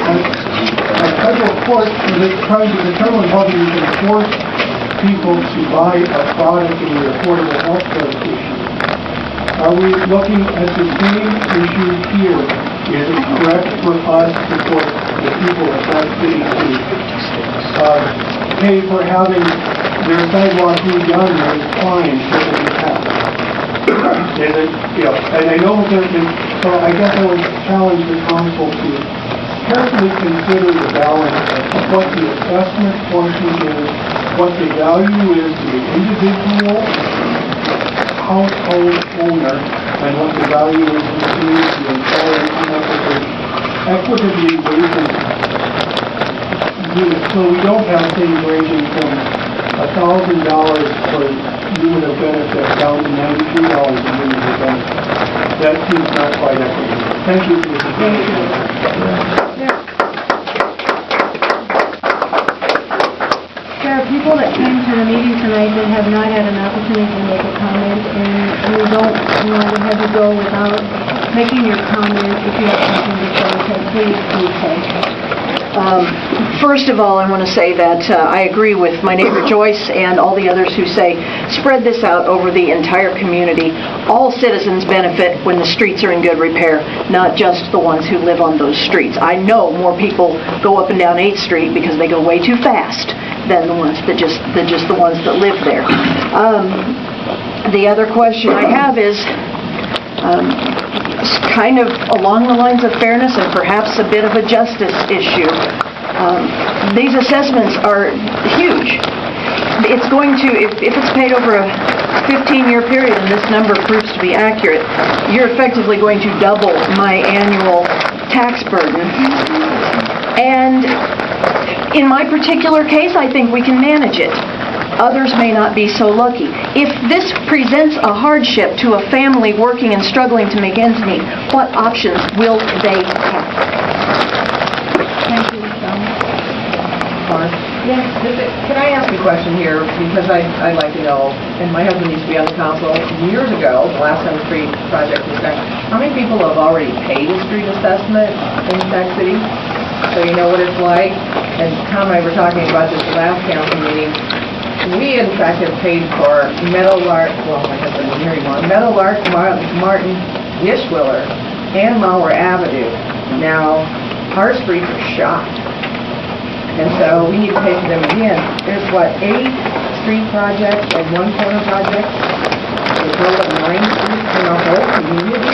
federal court, they're trying to determine whether you can force people to buy a product in the affordable health care issue. Are we looking at the same issue here? Is it correct for us to put the people of Sac City to pay for having their sidewalk redone and it's fine should it be passed? Is it, and I know that so I guess I would challenge the council to carefully consider the balance of what the assessment portion is, what the value is to the individual household owner, and what the value is to the community, and try to come up with an equitably weighted unit, so we don't have things ranging from $1,000 per unit of benefit down to $93 a unit of benefit. That seems not quite equitable. Thank you. Thank you. There are people that came to the meeting tonight that have not had an opportunity to make a comment, and we don't want to have you go without making your comment. If you have something to say, so please do say. First of all, I want to say that I agree with my neighbor Joyce and all the others who say, spread this out over the entire community. All citizens benefit when the streets are in good repair, not just the ones who live on those streets. I know more people go up and down 8th Street because they go way too fast than the ones that just the ones that live there. The other question I have is kind of along the lines of fairness and perhaps a bit of a justice issue. These assessments are huge. It's going to, if it's paid over a 15-year period and this number proves to be accurate, you're effectively going to double my annual tax burden. And in my particular case, I think we can manage it. Others may not be so lucky. If this presents a hardship to a family working and struggling to make ends meet, what options will they have? Thank you, Yes, can I ask a question here? Because I'd like to know, and my husband used to be on the council years ago, the last time the street project was done. How many people have already paid a street assessment in Sac City? So you know what it's like? And Tom and I were talking about this last council meeting. We, in fact, have paid for Meadowlark, well, my husband didn't hear anymore, Meadowlark, Martin, Dishwiller, and Mauer Avenue. Now, our streets are shot. And so we need to pay for them again. There's, 8 street projects and 1 corner project? A total of 9 streets in our whole community?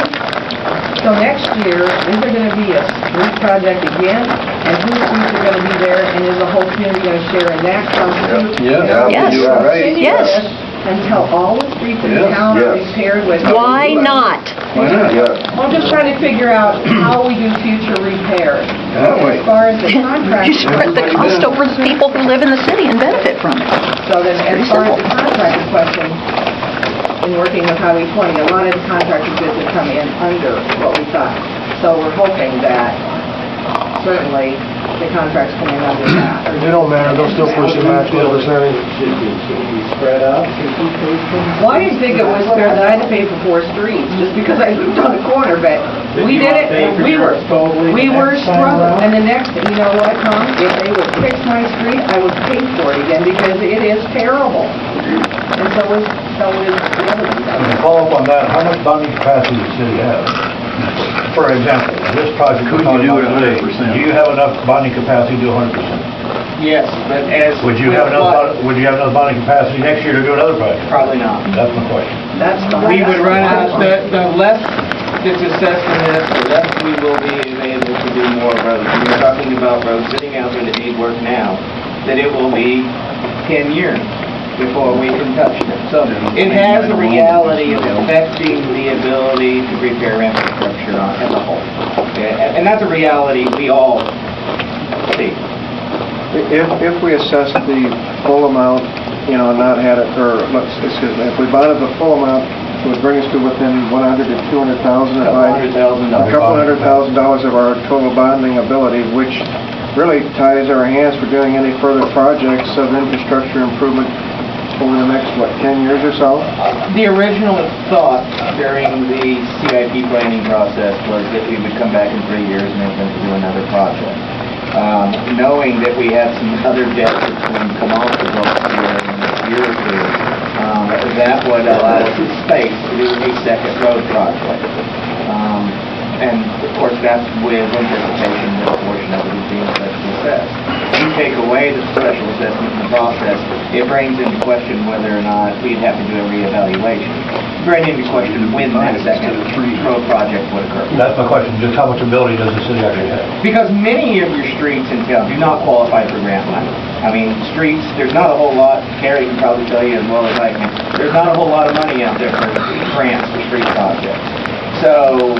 So next year, is there going to be a street project again? And whose streets are going to be there? And is the whole community going to share in that cost too? Yeah. Yes. Continue Yes. this until all the streets in town are repaired with... Why not? Why not? Yeah. I'm just trying to figure out how we do future repairs. That way. As far as the contract... You spread the cost over the people who live in the city and benefit from it. So then, as far as the contractor question, in working with Highway 20, a lot of the contractor bids have come in under what we thought. So we're hoping that certainly the contracts come in under that. It don't matter, they'll still push the match with a percentage. Should be spread out, should be paid for. Well, I didn't think it was fair that I had to pay for 4 streets just because I lived on the corner, but we did it, and we were struggling. And the next, you know what, Tom, if they would fix my street, I would pay for it again because it is terrible. And so is the other And to follow up on that, how much bonding capacity does the city have? For example, this project we're talking about today, do you have enough bonding capacity to do 100%? Yes, but as... Would you have enough bonding capacity next year to do another project? Probably not. That's my question. That's the We would run out, the less this assessment is, the less we will be able to do more roads. We're talking about roads sitting out there that need work now, that it will be 10 years before we can touch them. So it has a reality of affecting the ability to repair infrastructure as a whole. Okay? And that's a reality we all see. If we assessed the full amount, and not had it, if we bonded the full amount, it would bring us to within 100 to 200,000. A couple $100,000 of our total bonding ability, which really ties our hands for doing any further projects of infrastructure improvement over the next, 10 years or so? The original thought during the CIP planning process was that we would come back in 3 years and then do another project. Knowing that we have some other debt that's going to come off the books here in the next year or two, that would allow us space to do a second road project. And of course, that's with anticipation that a portion of it is being special assessed. You take away the special assessment in the process, it brings into question whether or not we'd have to do a reevaluation. Bring into question when that second road project would occur. That's my question, just how much ability does the city actually have? Because many of your streets in town do not qualify for grant money. I mean, streets, there's not a whole lot, Carrie can probably tell you as well as I can, there's not a whole lot of money out there for grants for street projects. So,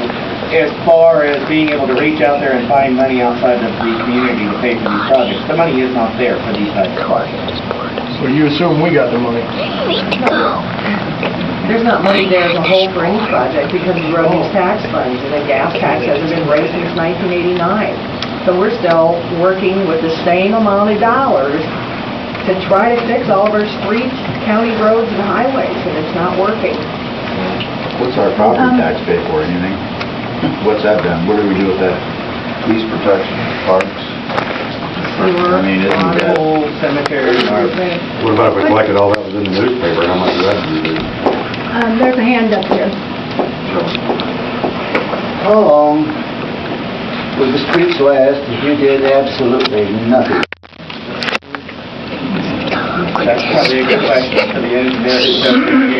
as far as being able to reach out there and find money outside of the community to pay for these projects, the money is not there for these types of projects. So you assume we got the money? There's not money there as a whole for any project because we wrote these tax funds, and the gas tax hasn't been raised since 1989. So we're still working with the same amount of dollars to try to fix all of our streets, county roads, and highways, and it's not working. What's our property tax pay for, anything? What's that done? What do we do with that? Police protection, parks? Sewer, hospital, cemetery. What about if we collected all that was in the newspaper? How much of that do we do? There's a hand up here. How long would the streets last if you did absolutely nothing? That's probably a good question for the engineer who's done the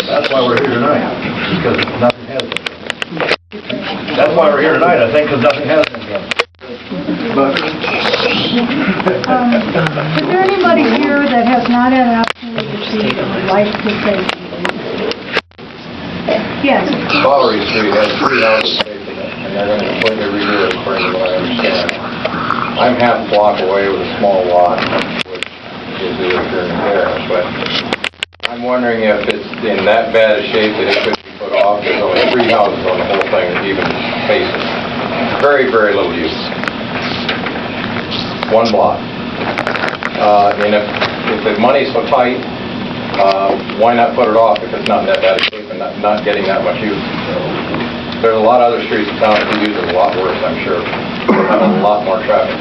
That's why we're here tonight, because nothing has been done. That's why we're here tonight, I think, because nothing has been done. Is there anybody here that has not had an opportunity to see that would like to say something? Yes. Bowery Street has 3 houses facing it, and they're going to completely redo it according to what I understand. I'm half a block away with a small lot, which is the attorney there, but I'm wondering if it's in that bad a shape that it could be put off. There's only 3 houses on the whole thing that even face it. Very, very little use. 1 block. And if the money's so tight, why not put it off if it's not in that bad a shape and not getting that much use? There's a lot of other streets in town that could use it a lot worse, I'm sure. Have a lot more traffic.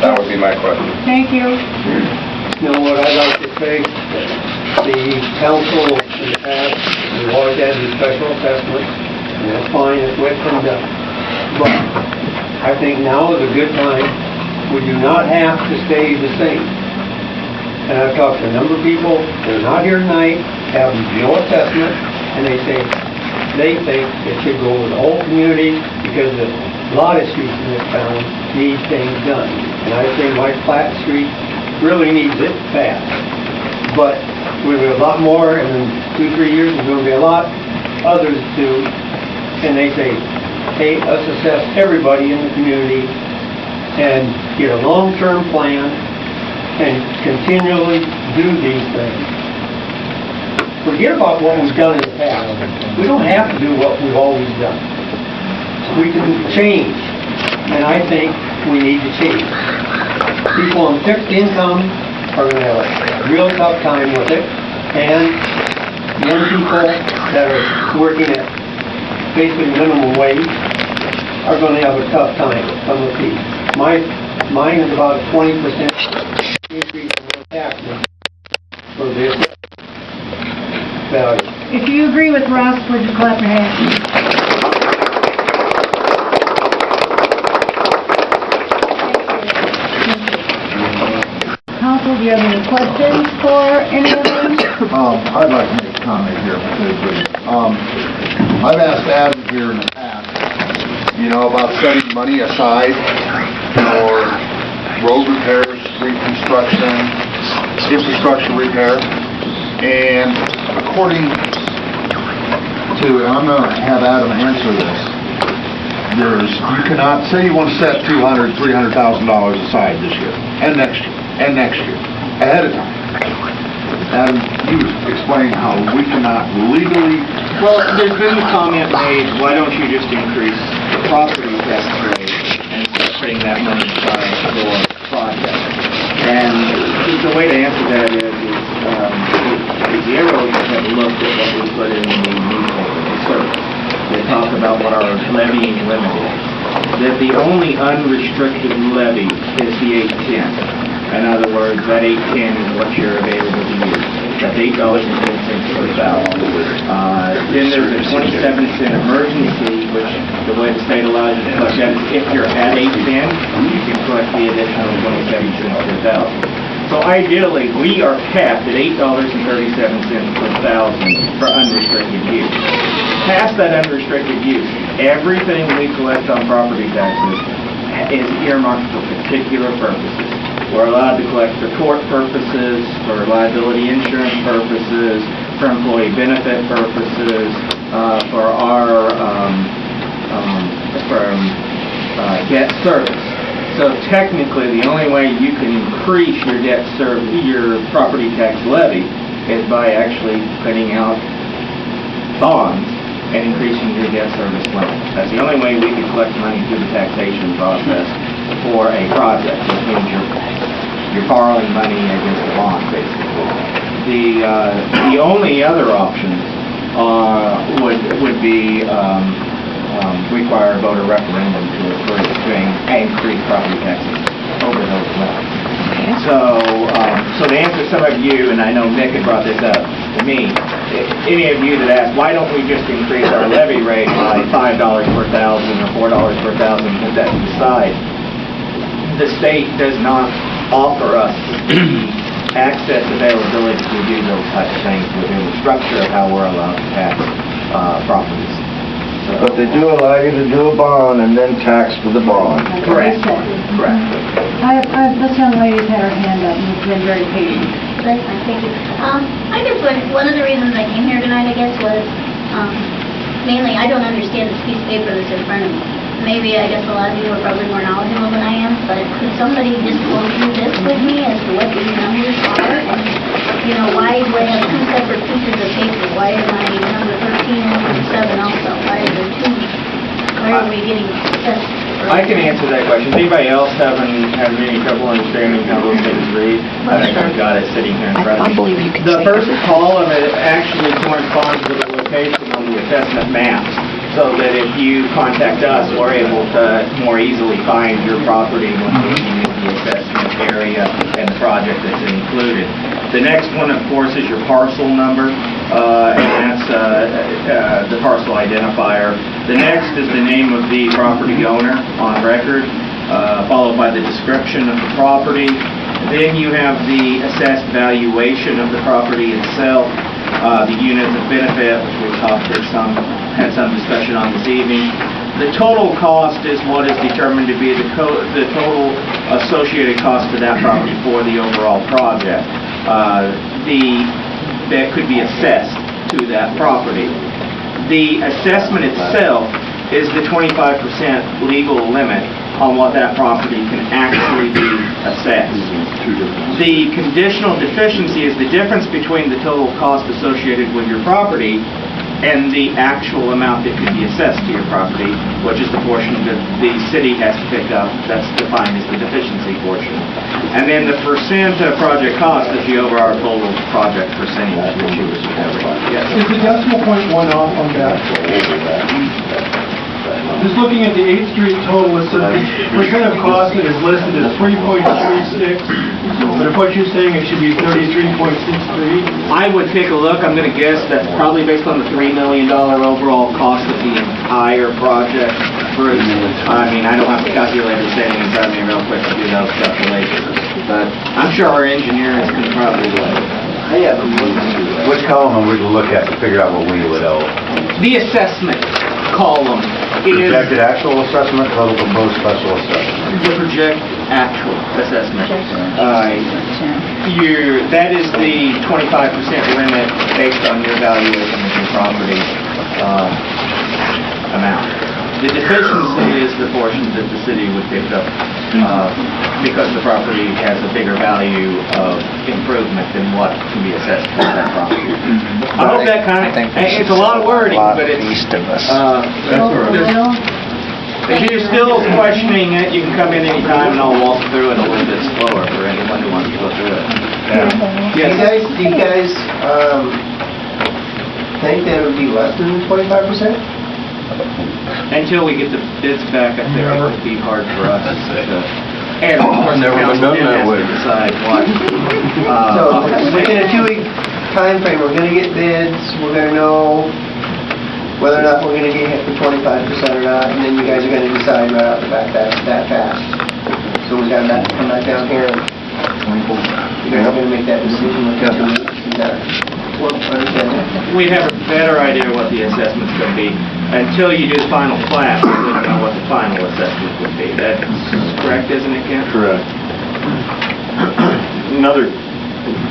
That would be my question. Thank you. You know what I'd like to say? The council in the past, we've always had the special assessment, and that's fine, it's what's been done. But I think now is a good time. We do not have to stay the same. And I've talked to a number of people, they're not here tonight, have no assessment, and they say they think it should go with the whole community because a lot of streets in this town need things done. And I say Mike Platt Street really needs it fast. But we'll be a lot more, and in 2-3 years there's going to be a lot others too. And they say, hey, let's assess everybody in the community and get a long-term plan and continually do these things. Forget about what we've done in the past. We don't have to do what we've always done. we can change, and I think we need to change. People on fixed income are gonna have a real tough time with it, and young people that are working at basically minimum wage are gonna have a tough time with some of these. Mine is about a 20% increase in their taxes for this value. If you agree with Ross, would you clap your hands? Council, do you have any questions for any of them? I'd like to make a comment here, please. I've asked Adam here in the past, about setting money aside for road repairs, reconstruction, infrastructure repair, and according to, and I'm going to have Adam answer this, you cannot, say you want to set $200,000, $300,000 aside this year, and next year, ahead of time. Adam, you explain how we cannot legally... Well, there's been the comment made, why don't you just increase the property tax rate and start putting that money aside for projects? And the way to answer that is the arrows have looked at what we put in the newspaper service. They talk about what our levying limit is. That the only unrestricted levy is the 810. In other words, that 810 is what you're available to use. That's $8.10 per thousand. Then there's a 27-cent emergency, which the way the state allows you to collect that is if you're at 810, you can collect the additional 27 cents per thousand. So ideally, we are capped at $8.37 per thousand for unrestricted use. Past that unrestricted use, everything we collect on property taxes is earmarked for particular purposes. We're allowed to collect for tort purposes, for liability insurance purposes, for employee benefit purposes, for our debt service. So technically, the only way you can increase your property tax levy is by actually putting out bonds and increasing your debt service limit. That's the only way we can collect money through the taxation process for a project, which means you're borrowing money against a bond, basically. The only other options would be require a voter referendum to increase property taxes over those limits. So to answer some of you, and I know Nick had brought this up to me, any of you that ask, why don't we just increase our levy rate by $5 per thousand or $4 per thousand, put that to the side? The state does not offer us access availability to do those types of things within the structure of how we're allowed to tax properties. But they do allow you to do a bond and then tax for the bond. Correct. Correct. This young lady's had her hand up and has been very patient. That's fine, thank you. I guess one of the reasons I came here tonight, was mainly I don't understand this piece of paper that's in front of me. Maybe I guess a lot of you are probably more knowledgeable than I am, but could somebody just go through this with me as to what these numbers are? And, why do I have two separate pieces of paper? Why am I number 13 and number 7 also? Why are there two? Why are we getting such... I can answer that question. Does anybody else having any trouble understanding how those things read? I think I've got it sitting here in front of me. I believe you can The first column actually corresponds with the location on the assessment maps, so that if you contact us, we're able to more easily find your property when we use the assessment area and the project that's included. The next one, of course, is your parcel number, and that's the parcel identifier. The next is the name of the property owner on record, followed by the description of the property. Then you have the assessed valuation of the property itself, the units of benefit, which we had some discussion on this evening. The total cost is what is determined to be the total associated cost to that property for the overall project. That could be assessed to that property. The assessment itself is the 25% legal limit on what that property can actually be assessed. The conditional deficiency is the difference between the total cost associated with your property and the actual amount that could be assessed to your property, which is the portion that the city has to pick up. That's defined as the deficiency portion. And then the percent of project cost is the overall total project percentage that you would recover. Yes. Is the decimal point one off on that? Just looking at the 8th Street total, it says the percent of cost that is listed is 3.36, but if what you're saying, it should be 33.63. I would take a look. I'm going to guess that's probably based on the $3 million overall cost of the entire project. Bruce, I mean, I don't have the calculator standing in front of me real quick to do those calculations, but I'm sure our engineers can probably do it. Which column are we to look at to figure out what we would owe? The assessment column is Projected actual assessment, total proposed special assessment. the project actual assessment. That is the 25% limit based on your valuation of your property amount. The deficiency is the portion that the city would pick up because the property has a bigger value of improvement than what can be assessed for that property. I hope that kind of, it's a lot of wording, but it's, if you're still questioning it, you can come in anytime and I'll walk through it a little bit slower for anyone who wants to go through it. Do you guys think that it would be less than 25%? Until we get the bids back up there, it would be hard for us to, and of course, the Never been council done then that has way. to decide what. So within a 2-week time frame, we're gonna get bids, we're gonna know whether or not we're gonna get hit for 25% or not, and then you guys are gonna decide right off the bat that fast. So we gotta come back down here, and you guys are gonna make that decision within 2 weeks. Is that what I understand? We have a better idea what the assessment's going to be. Until you do the final plat, we don't know what the final assessment would be. That's correct, isn't it, Ken? Correct.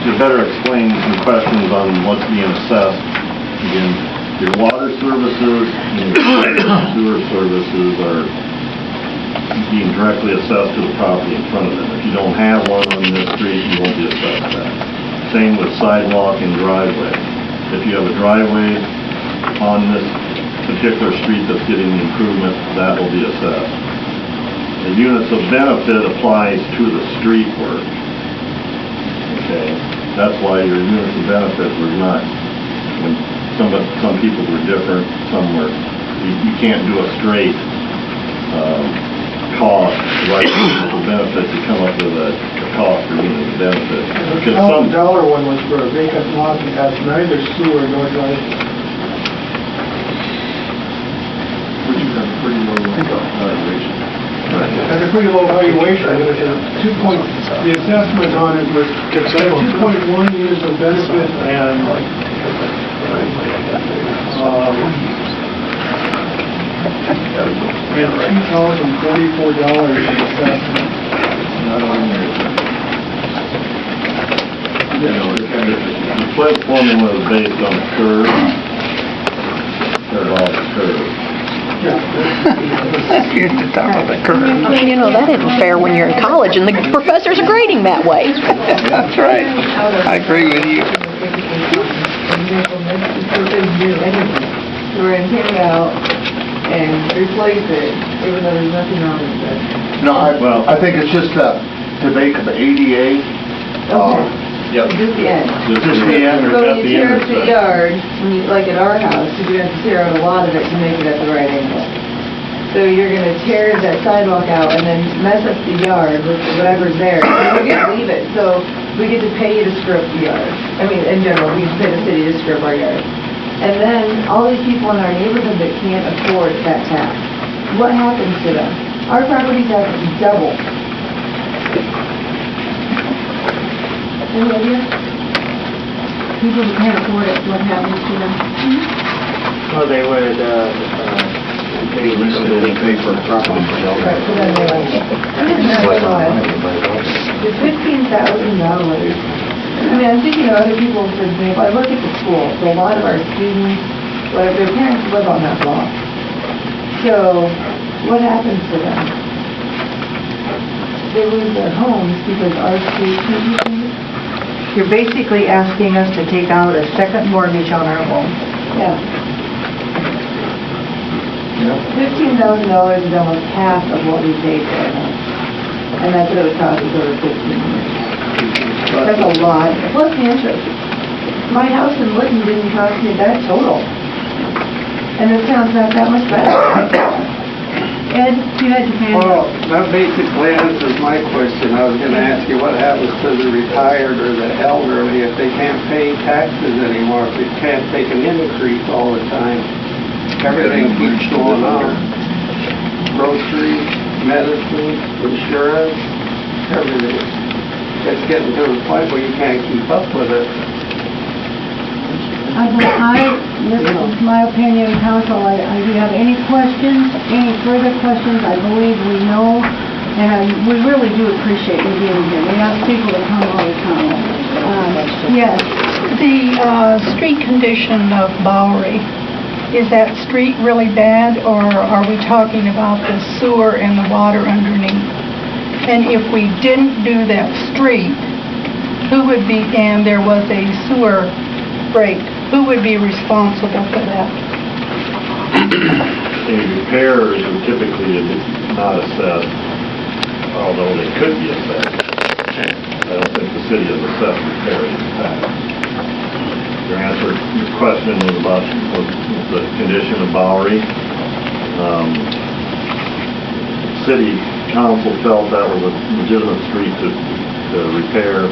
To better explain some questions on what's being assessed, again, your water services and your sewer services are being directly assessed to the property in front of them. If you don't have one on this street, you won't be assessed that. Same with sidewalk and driveway. If you have a driveway on this particular street that's getting the improvement, that will be assessed. The units of benefit applies to the street work. Okay, that's why your units of benefit were not, when some people were different, some were, you can't do a straight cost, right, units of benefit to come up with a cost per unit of benefit. Because some $1,000 one was for a vacant lot that has neither sewer nor driveway. Which is a pretty low valuation. That's a pretty low valuation, but the assessment on it was 2.1 units of benefit and $2,044 in assessment. the split formula is based on the curve. They're all the curve. You're at the top of the curve. Well, you know, that isn't fair when you're in college and the professors are grading that way. That's right. I agree with you. We're going to tear it out and replace it, even though there's nothing wrong with it. No, I think it's just to make the ADA, Yep. Just the end. Just the end, or So at when the you tear up the intersection. yard, like at our house, you're going to have to tear out a lot of it to make it at the right angle. So you're going to tear that sidewalk out and then mess up the yard with whatever's there. We're going to leave it, so we get to pay you to screw up the yard. I mean, in general, we pay the city to screw up our yard. And then all these people in our neighborhood that can't afford that tax, what happens to them? Our property tax is double. Any idea? People who can't afford it, what happens to them? Well, they would, they pay for property. Right, so then they're like, it's $15,000. I mean, I'm thinking of other people, for example, I work at the school, so a lot of our students, their parents live on that block. So, what happens to them? They lose their homes because our street can't be. You're basically asking us to take out a second mortgage on our home. Yeah. $15,000 is almost half of what we paid for it. And that's what it would cost us over 15 years. That's a lot, plus the interest. My house in Lytton didn't cost me that total. And the town's not that much better. Ed, you had your hand Well, up. that basically answers my question. I was gonna ask you what happens to the retired or the elderly if they can't pay taxes anymore, if they can't take an increase all the time. Everything keeps going up. Groceries, medicine, insurance, everything. It's getting to the point where you can't keep up with it. This is my opinion, council. Do you have any questions, any further questions? I believe we know, and we really do appreciate you being here. We ask people to come all the time. Yes. The street condition of Bowery, is that street really bad, or are we talking about the sewer and the water underneath? And if we didn't do that street, and there was a sewer break, who would be responsible for that? The repairs are typically not assessed, although they could be assessed. I don't think the city has assessed repairs in the past. Your answer, your question was about the condition of Bowery. City council felt that was a legitimate street to repair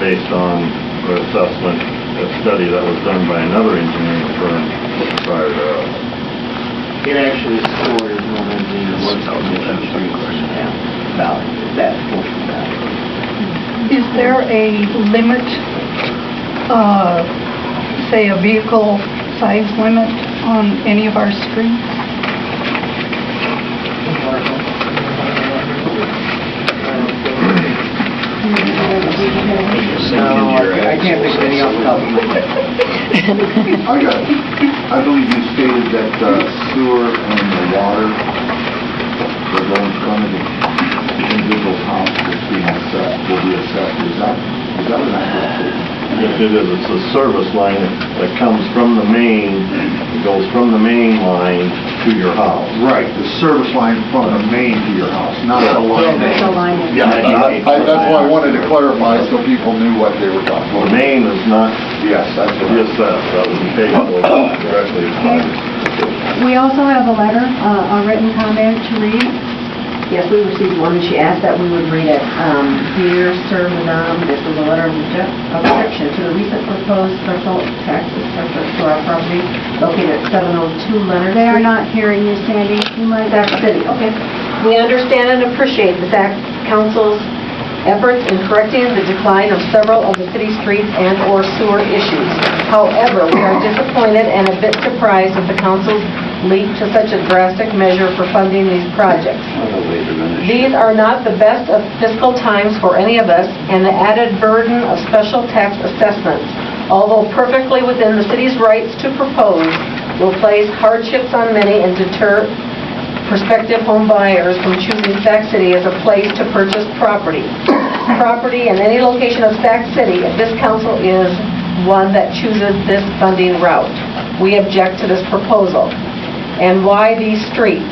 based on their assessment, a study that was done by another engineering firm prior to us. It actually scores no engineer works on the street about that portion of that. Is there a limit, say a vehicle size limit on any of our streets? No, I can't think of anything off the top of my head. I believe you stated that the sewer and the water will go in front of the individual house that's being assessed, will be assessed. Is that an accurate statement? Yes, it is. It's a service line that comes from the main, it goes from the main line to your house. Right, the service line from the main to your house, not the line. Yeah, that's why I wanted to clarify so people knew what they were talking about. The main is not, yes, that's what be assessed, that would be paid for directly. We also have a letter, a written comment to read. Yes, we received one, and she asked that we would read it. Dear Sir, Madam, this is a letter of objection to the recent proposed special tax assessment to our property located at 702 Leonard Street. They are not hearing you, Sandy. You might Sac City, okay. We understand and appreciate the Sac Council's efforts in correcting the decline of several of the city streets and/or sewer issues. However, we are disappointed and a bit surprised at the council's leap to such a drastic measure for funding these projects. These are not the best of fiscal times for any of us, and the added burden of special tax assessments, although perfectly within the city's rights to propose, will place hardships on many and deter prospective home buyers from choosing Sac City as a place to purchase property. Property in any location of Sac City, if this council is one that chooses this funding route. We object to this proposal. And why these streets?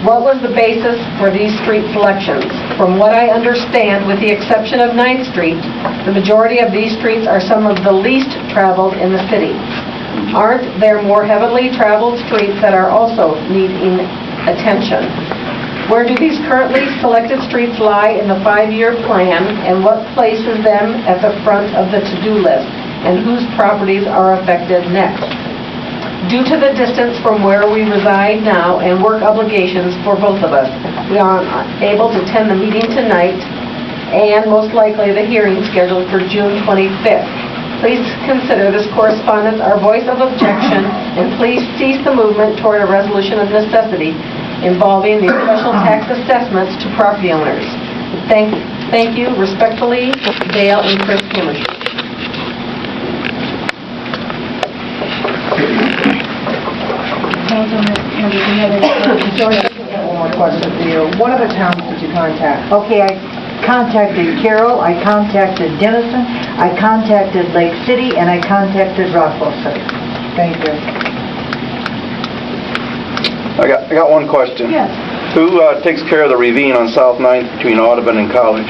What was the basis for these street selections? From what I understand, with the exception of 9th Street, the majority of these streets are some of the least traveled in the city. Aren't there more heavily traveled streets that are also needing attention? Where do these currently selected streets lie in the 5-year plan, and what places them at the front of the to-do list, and whose properties are affected next? Due to the distance from where we reside now and work obligations for both of us, we are unable to attend the meeting tonight and most likely the hearing scheduled for June 25th. Please consider this correspondence our voice of objection, and please cease the movement toward a resolution of necessity involving the special tax assessments to property owners. Thank you. Respectfully, Dale and Chris Kimmerer. One more question for you. What other towns did you contact? Okay, I contacted Carroll, I contacted Denison, I contacted Lake City, and I contacted Rockwell City. Thank you. I got one question. Yes. Who takes care of the ravine on South 9th between Audubon and College?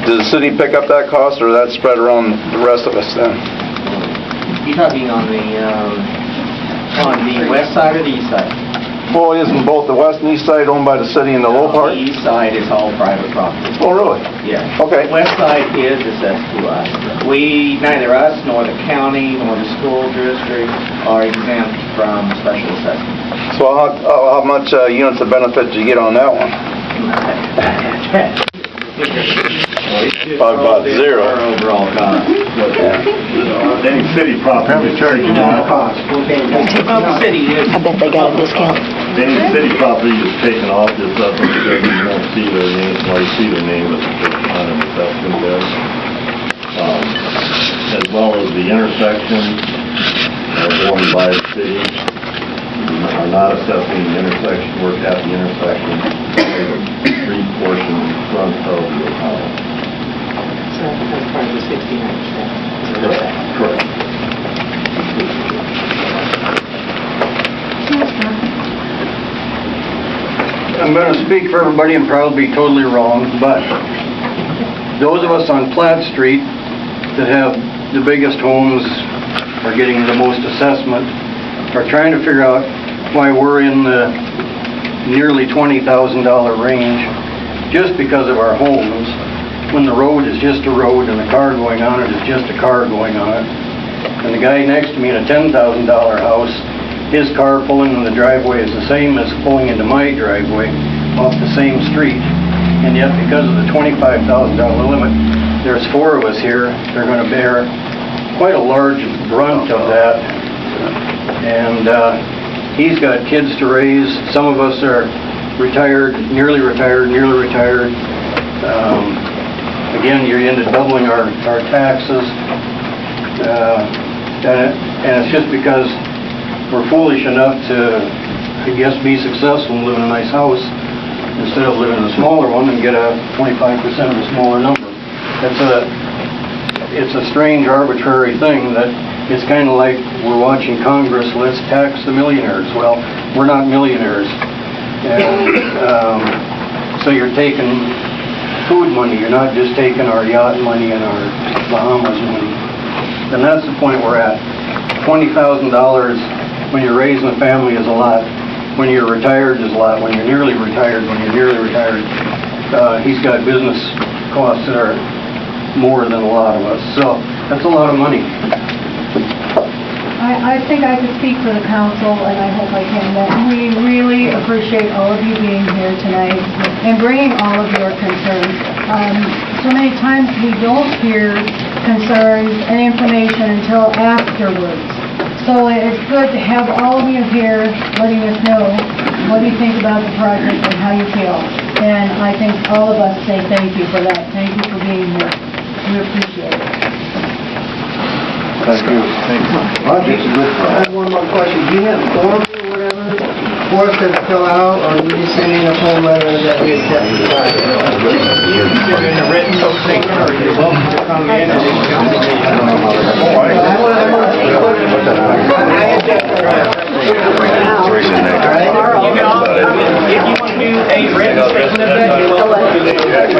Does the city pick up that cost, or is that spread around the rest of us then? You talking on the west side or the east side? Well, isn't both the west and east side owned by the city and the low part? The east side is all private property. Oh, really? Yeah. Okay. West side is assessed to us. We, neither us nor the county nor the school district are exempt from special assessment. So how much units of benefit do you get on that one? Probably about zero. Our overall cost. Any city property is taken off. Well, the city is. I bet they got a discount. Any city property is taken off the assessment because you won't see their name, well, you see their name, but it's on an assessment there. As well as the intersections owned by the city. We are not assessing the intersection, work at the intersection, the street portion in front of the house. So that's part of the 69%. Correct. I'm going to speak for everybody and probably be totally wrong, but those of us on Platt Street that have the biggest homes are getting the most assessment, are trying to figure out why we're in the nearly $20,000 range just because of our homes, when the road is just a road and the car going on it is just a car going on it. And the guy next to me in a $10,000 house, his car pulling in the driveway is the same as pulling into my driveway off the same street. And yet, because of the $25,000 limit, there's 4 of us here. They're going to bear quite a large brunt of that. And he's got kids to raise. Some of us are retired, nearly retired. Again, you're into doubling our taxes. And it's just because we're foolish enough to, I guess, be successful and live in a nice house instead of living in a smaller one and get a 25% of a smaller number. It's a strange, arbitrary thing that it's kind of like we're watching Congress, let's tax the millionaires. Well, we're not millionaires. And so you're taking food money, you're not just taking our yacht money and our Bahamas money. And that's the point we're at. $20,000 when you're raising a family is a lot. When you're retired is a lot. When you're nearly retired, he's got business costs that are more than a lot of us. So that's a lot of money. I think I could speak for the council, and I hope I can, that we really appreciate all of you being here tonight and bringing all of your concerns. So many times we don't hear concerns and information until afterwards. So it's good to have all of you here letting us know what you think about the project and how you feel. And I think all of us say thank you for that. Thank you for being here. We appreciate it. Thank you. Project's a good project. I have one more question. Do you have forms or whatever for us to fill out, or are you just sending a full letter that we accept the project? You can put in a written signature, or you're welcome to come in and if you want to do a written statement of that, you're welcome to do that.